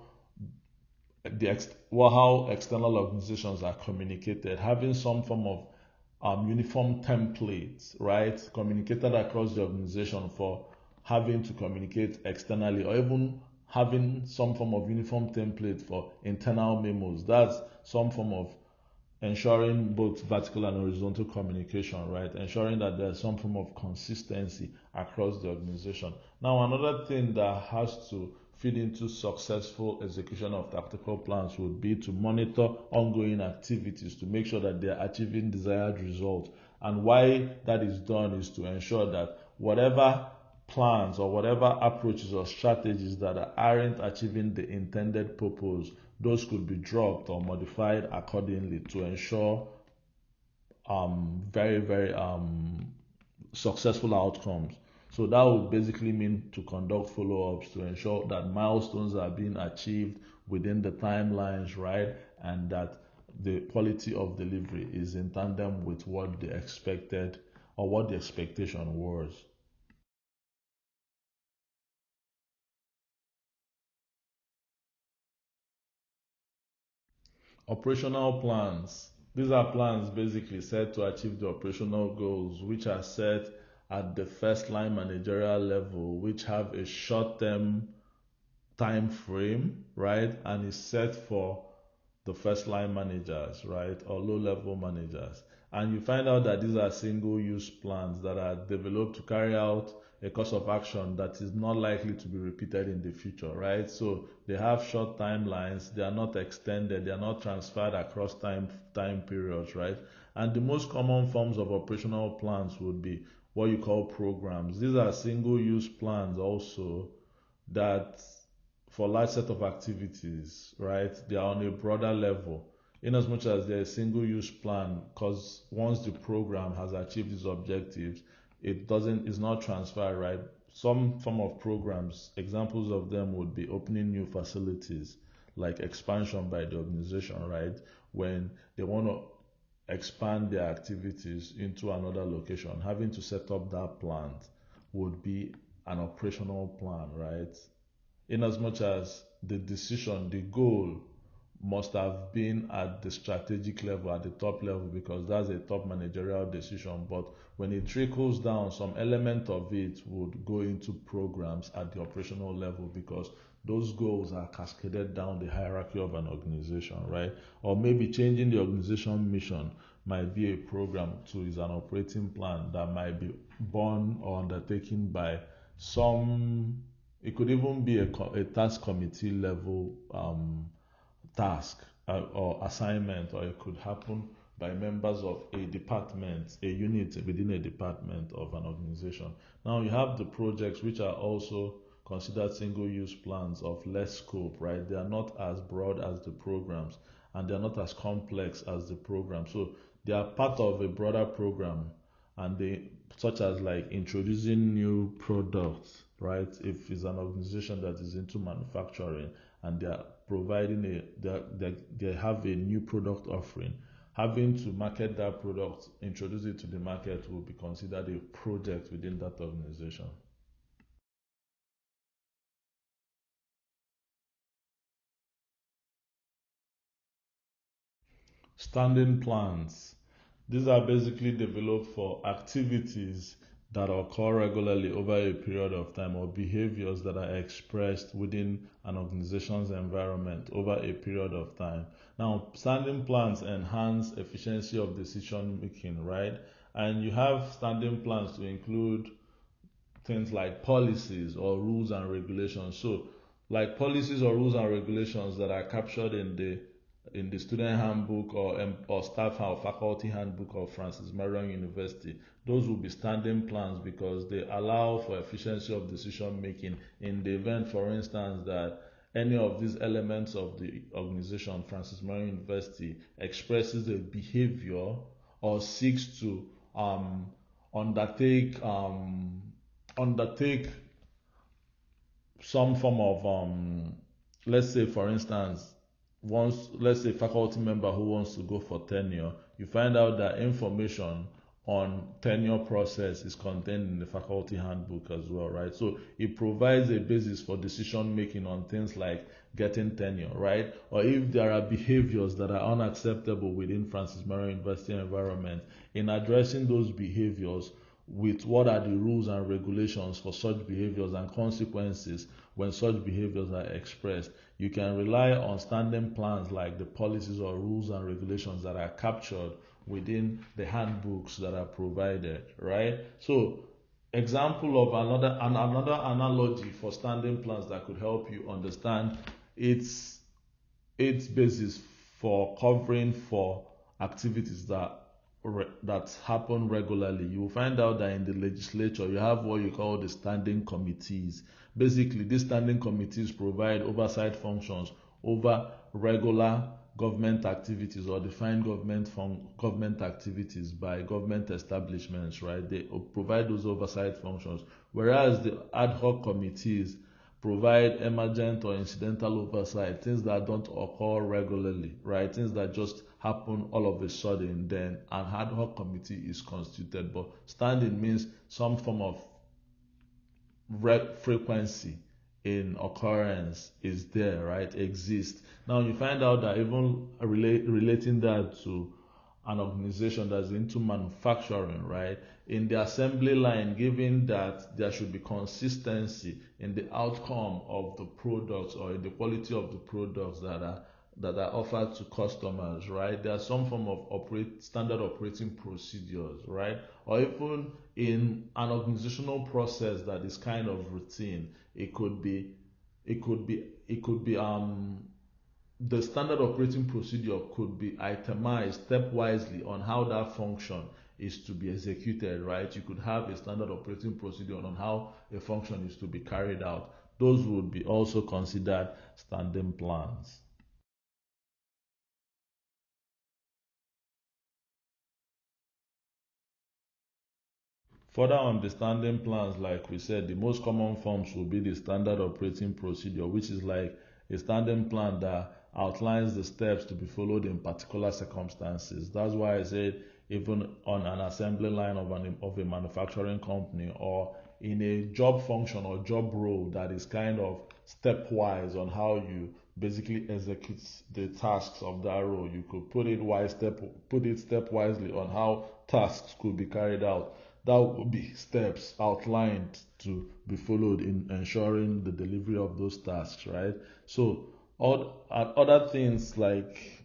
how external organizations are communicated, having some form of uniform templates, right, communicated across the organization for having to communicate externally, or even having some form of uniform template for internal memos. That's some form of ensuring both vertical and horizontal communication, right? Ensuring that there's some form of consistency across the organization. Now, another thing that has to feed into successful execution of tactical plans would be to monitor ongoing activities to make sure that they're achieving desired results. And why that is done is to ensure that whatever plans or whatever approaches or strategies that aren't achieving the intended purpose, those could be dropped or modified accordingly to ensure very, very successful outcomes. So that would basically mean to conduct follow-ups to ensure that milestones are being achieved within the timelines, right? And that the quality of delivery is in tandem with what they expected or what the expectation was. Operational plans. These are plans basically set to achieve the operational goals, which are set at the first line managerial level, which have a short term time frame, right? And is set for the first line managers, right? Or low level managers. And you find out that these are single use plans that are developed to carry out a course of action that is not likely to be repeated in the future, right? So they have short timelines, they are not extended, they are not transferred across time periods, right? And the most common forms of operational plans would be what you call programs. These are single use plans also that for large set of activities, right? They are on a broader level. In as much as they're a single use plan, because once the program has achieved its objectives, it's not transferred, right? Some form of programs, examples of them would be opening new facilities, like expansion by the organization, right? When they want to expand their activities into another location, having to set up that plant would be an operational plan, right? In as much as the decision, the goal must have been at the strategic level, at the top level, because that's a top managerial decision. But when it trickles down, some element of it would go into programs at the operational level because those goals are cascaded down the hierarchy of an organization, right? Or maybe changing the organization mission might be a program too, is an operating plan that might be born or undertaken by some. It could even be a task committee level task or assignment, or it could happen by members of a department, a unit within a department of an organization. Now you have the projects which are also considered single use plans of less scope, right? They are not as broad as the programs and they are not as complex as the program. So they are part of a broader program and they such as like introducing new products, right? If it's an organization that is into manufacturing and they are providing they have a new product offering. Having to market that product, introduce it to the market, will be considered a project within that organization. Standing plans. These are basically developed for activities that occur regularly over a period of time, or behaviors that are expressed within an organization's environment over a period of time. Now, standing plans enhance efficiency of decision making, right? And you have standing plans to include things like policies or rules and regulations. So, like policies or rules and regulations that are captured in the student handbook or staff or faculty handbook of Francis Marion University, those will be standing plans because they allow for efficiency of decision making in the event, for instance, that any of these elements of the organization, Francis Marion University, expresses a behavior or seeks to undertake undertake some form of let's say, for instance, once, let's say, faculty member who wants to go for tenure, you find out that information on tenure process is contained in the faculty handbook as well, right? So it provides a basis for decision making on things like getting tenure, right? Or if there are behaviors that are unacceptable within Francis Marion University environment, in addressing those behaviors with what are the rules and regulations for such behaviors and consequences when such behaviors are expressed, you can rely on standing plans like the policies or rules and regulations that are captured within the handbooks that are provided, right? So, example of another analogy for standing plans that could help you understand its basis for covering for activities that happen regularly. You will find out that in the legislature you have what you call the standing committees. Basically, these standing committees provide oversight functions over regular government activities or defined government activities by government establishments, right? They provide those oversight functions, whereas the ad hoc committees provide emergent or incidental oversight, things that don't occur regularly, right? Things that just happen all of a sudden, then an ad hoc committee is constituted. But standing means some form of frequency in occurrence is there, right? Exists. Now you find out that even relating that to an organization that's into manufacturing, right? In the assembly line, given that there should be consistency in the outcome of the products or in the quality of the products that are offered to customers, right? There's some form of standard operating procedures, right? Or even in an organizational process that is kind of routine, it could be the standard operating procedure could be itemized stepwisely on how that function is to be executed, right? You could have a standard operating procedure on how a function is to be carried out. Those would be also considered standing plans. Further understanding plans, like we said, the most common forms will be the standard operating procedure, which is like a standing plan that outlines the steps to be followed in particular circumstances. That's why I said even on an assembly line of a manufacturing company or in a job function or job role that is kind of stepwise on how you basically execute the tasks of that role. You could put it stepwisely on how tasks could be carried out. That would be steps outlined to be followed in ensuring the delivery of those tasks, right? So other things like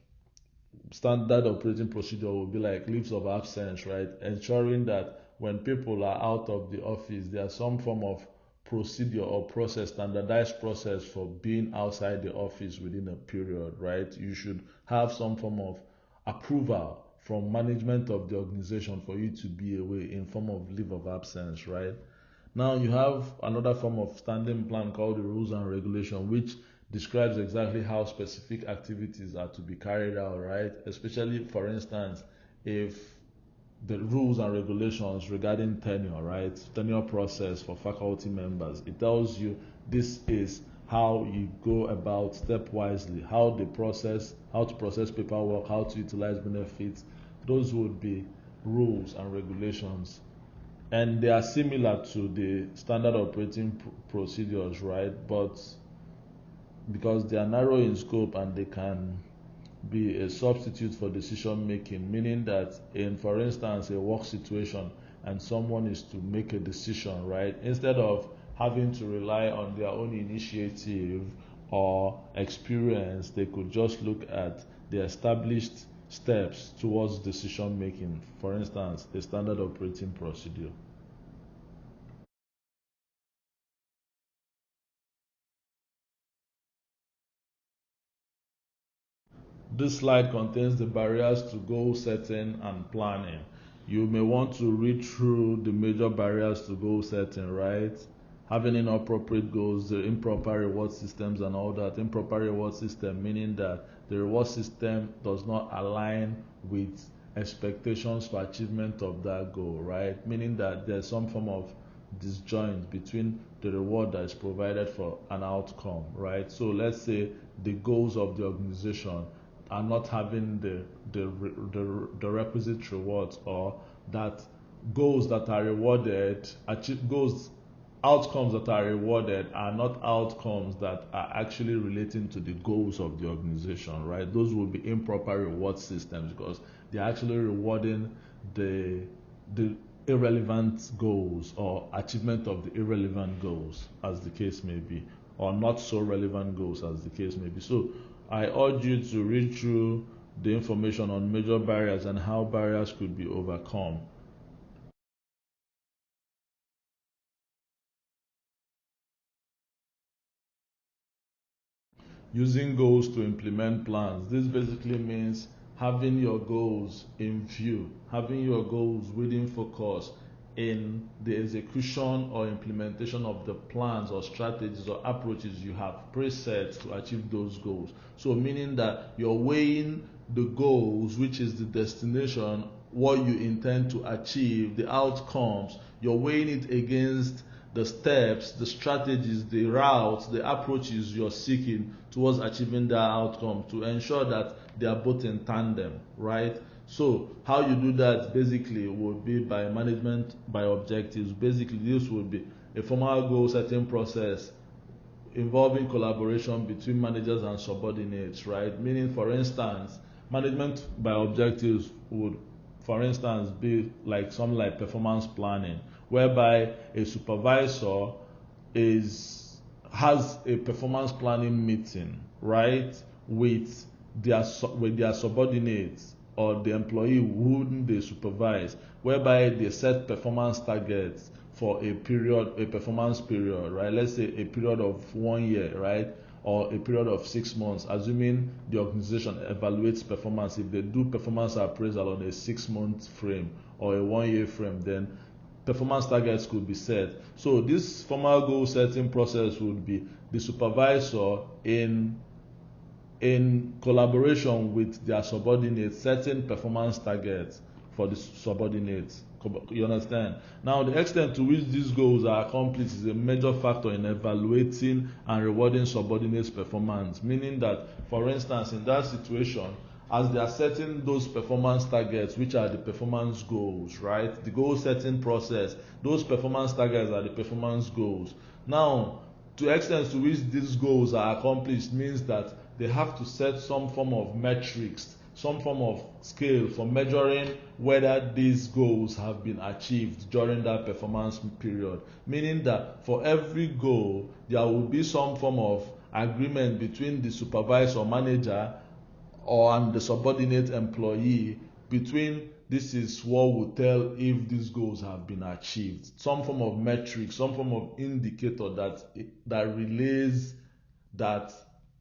standard operating procedure will be like leaves of absence, right? Ensuring that when people are out of the office, there's some form of procedure or process, standardized process for being outside the office within a period, right? You should have some form of approval from management of the organization for you to be away in form of leave of absence, right? Now you have another form of standing plan called the rules and regulation, which describes exactly how specific activities are to be carried out, right? Especially, for instance, if the rules and regulations regarding tenure, right? Tenure process for faculty members. It tells you this is how you go about stepwisely, how to process paperwork, how to utilize benefits. Those would be rules and regulations, and they are similar to the standard operating procedures, right? But because they are narrow in scope and they can be a substitute for decision making, meaning that in, for instance, a work situation and someone is to make a decision, right? Instead of having to rely on their own initiative or experience, they could just look at the established steps towards decision making, for instance, a standard operating procedure. This slide contains the barriers to goal setting and planning. You may want to read through the major barriers to goal setting, right? Having inappropriate goals, the improper reward systems and all that. Improper reward system meaning that the reward system does not align with expectations for achievement of that goal, right? Meaning that there's some form of disjoint between the reward that is provided for an outcome, right? So let's say the goals of the organization are not having the requisite rewards, or that goals that are rewarded, goals, outcomes that are rewarded are not outcomes that are actually relating to the goals of the organization, right? Those will be improper reward systems because they're actually rewarding the irrelevant goals or achievement of the irrelevant goals, as the case may be, or not so relevant goals, as the case may be. So I urge you to read through the information on major barriers and how barriers could be overcome. Using goals to implement plans. This basically means having your goals in view, having your goals within focus in the execution or implementation of the plans or strategies or approaches you have preset to achieve those goals. So meaning that you're weighing the goals, which is the destination, what you intend to achieve, the outcomes, you're weighing it against the steps, the strategies, the routes, the approaches you're seeking towards achieving that outcome to ensure that they are both in tandem, right? So how you do that basically would be by management by objectives. Basically, this would be a formal goal setting process involving collaboration between managers and subordinates, right? Meaning, for instance, management by objectives would, for instance, be like something like performance planning, whereby a supervisor has a performance planning meeting, right, with their subordinates or the employee whom they supervise, whereby they set performance targets for a performance period, right? Let's say a period of 1 year, right? Or a period of 6 months, assuming the organization evaluates performance. If they do performance appraisal on a 6-month frame or a 1-year frame, then performance targets could be set. So this formal goal setting process would be the supervisor in collaboration with their subordinates setting performance targets for the subordinates. You understand? Now, the extent to which these goals are accomplished is a major factor in evaluating and rewarding subordinates' performance. Meaning that, for instance, in that situation, as they are setting those performance targets, which are the performance goals, right? The goal setting process, those performance targets are the performance goals. Now, to the extent to which these goals are accomplished means that they have to set some form of metrics, some form of scale for measuring whether these goals have been achieved during that performance period. Meaning that for every goal, there will be some form of agreement between the supervisor, manager, and the subordinate employee, between this is what will tell if these goals have been achieved. Some form of metric, some form of indicator that relays that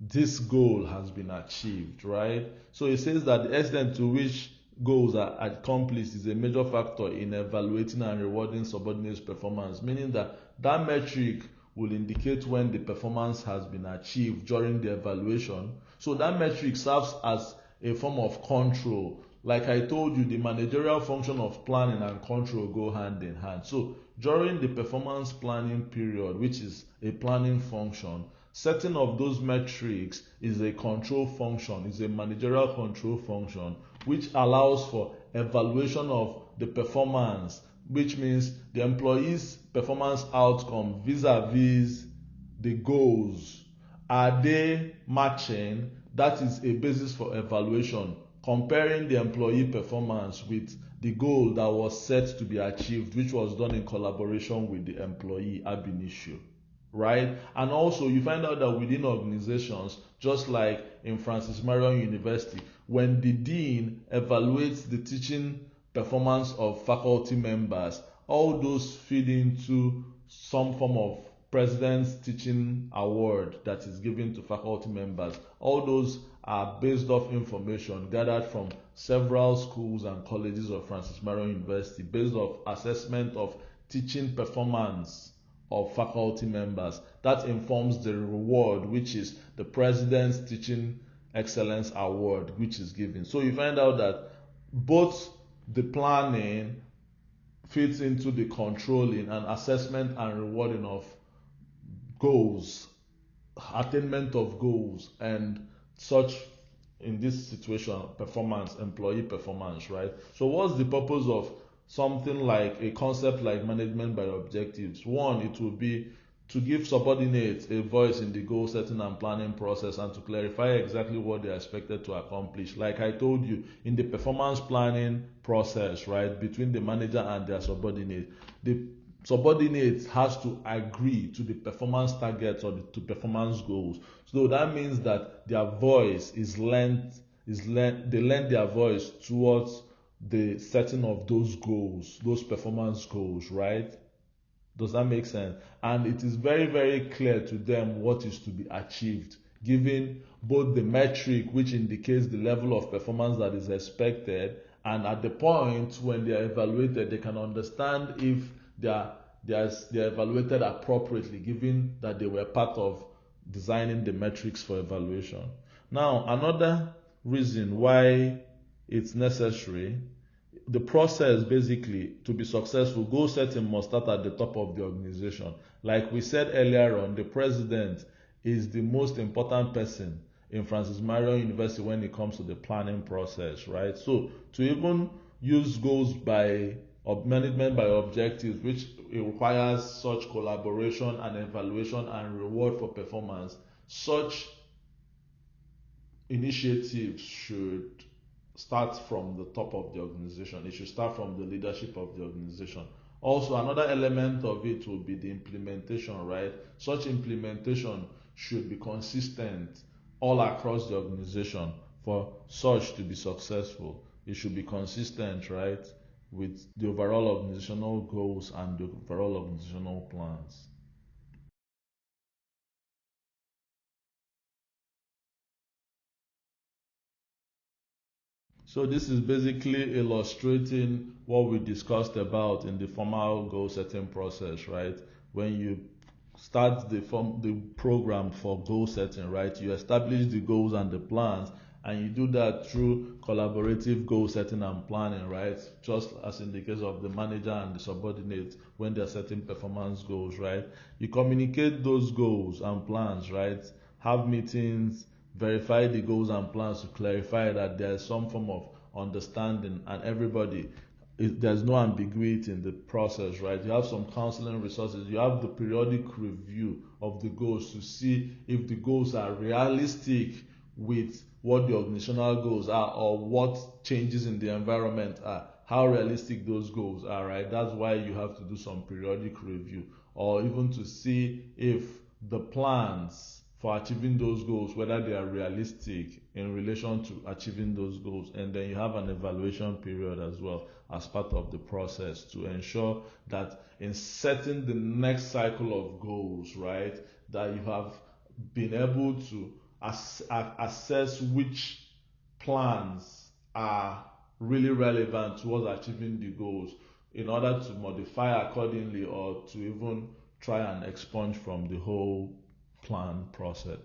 this goal has been achieved, right? So it says that the extent to which goals are accomplished is a major factor in evaluating and rewarding subordinates' performance, meaning that that metric will indicate when the performance has been achieved during the evaluation. So that metric serves as a form of control. Like I told you, the managerial function of planning and control go hand in hand. So during the performance planning period, which is a planning function, Setting of those metrics is a control function, is a managerial control function, which allows for evaluation of the performance, which means the employee's performance outcome vis-a-vis the goals. Are they matching? That is a basis for evaluation, comparing the employee performance with the goal that was set to be achieved, which was done in collaboration with the employee ab initio, right? And also you find out that within organizations, just like in Francis Marion University, when the dean evaluates the teaching performance of faculty members, all those feed into some form of president's teaching award that is given to faculty members. All those are based off information gathered from several schools and colleges of Francis Marion University, based off assessment of teaching performance of faculty members. That informs the reward, which is the president's teaching excellence award, which is given. So you find out that both the planning fits into the controlling and assessment and rewarding of goals, attainment of goals, and such in this situation, performance, employee performance, right? So what's the purpose of something like a concept like management by objectives? One, it will be to give subordinates a voice in the goal setting and planning process, and to clarify exactly what they are expected to accomplish. Like I told you, in the performance planning process, right, between the manager and their subordinate, the subordinate has to agree to the performance targets or the performance goals. So that means that their voice is lent, they lend their voice towards the setting of those goals, those performance goals, right? Does that make sense? And it is very, very clear to them what is to be achieved, given both the metric, which indicates the level of performance that is expected, and at the point when they are evaluated, they can understand if they are evaluated appropriately, given that they were part of designing the metrics for evaluation. Now, another reason why it's necessary, the process basically to be successful, goal setting must start at the top of the organization. Like we said earlier on, the president is the most important person in Francis Marion University when it comes to the planning process, right? So to even use goals by management by objectives, which requires such collaboration and evaluation and reward for performance, such initiatives should start from the top of the organization. It should start from the leadership of the organization. Also, another element of it will be the implementation, right? Such implementation should be consistent all across the organization for such to be successful. It should be consistent, right, with the overall organizational goals and the overall organizational plans. So this is basically illustrating what we discussed about in the formal goal setting process, right? When you start the program for goal setting, right? You establish the goals and the plans, and you do that through collaborative goal setting and planning, right? Just as in the case of the manager and the subordinate when they're setting performance goals, right? You communicate those goals and plans, right? Have meetings, verify the goals and plans to clarify that there is some form of understanding, and everybody, there's no ambiguity in the process, right? You have some counseling resources, you have the periodic review of the goals to see if the goals are realistic with what the organizational goals are, or what changes in the environment are, how realistic those goals are, right? That's why you have to do some periodic review, or even to see if the plans for achieving those goals, whether they are realistic in relation to achieving those goals. And then you have an evaluation period as well as part of the process to ensure that in setting the next cycle of goals, right, that you have been able to assess which plans are really relevant towards achieving the goals, in order to modify accordingly, or to even try and expunge from the whole plan process.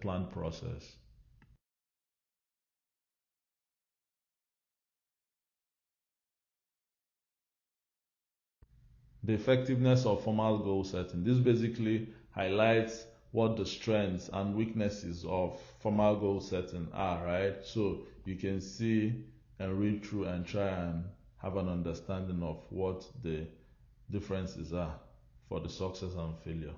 The effectiveness of formal goal setting. This basically highlights what the strengths and weaknesses of formal goal setting are, right? So you can see and read through and try and have an understanding of what the differences are for the success and failure.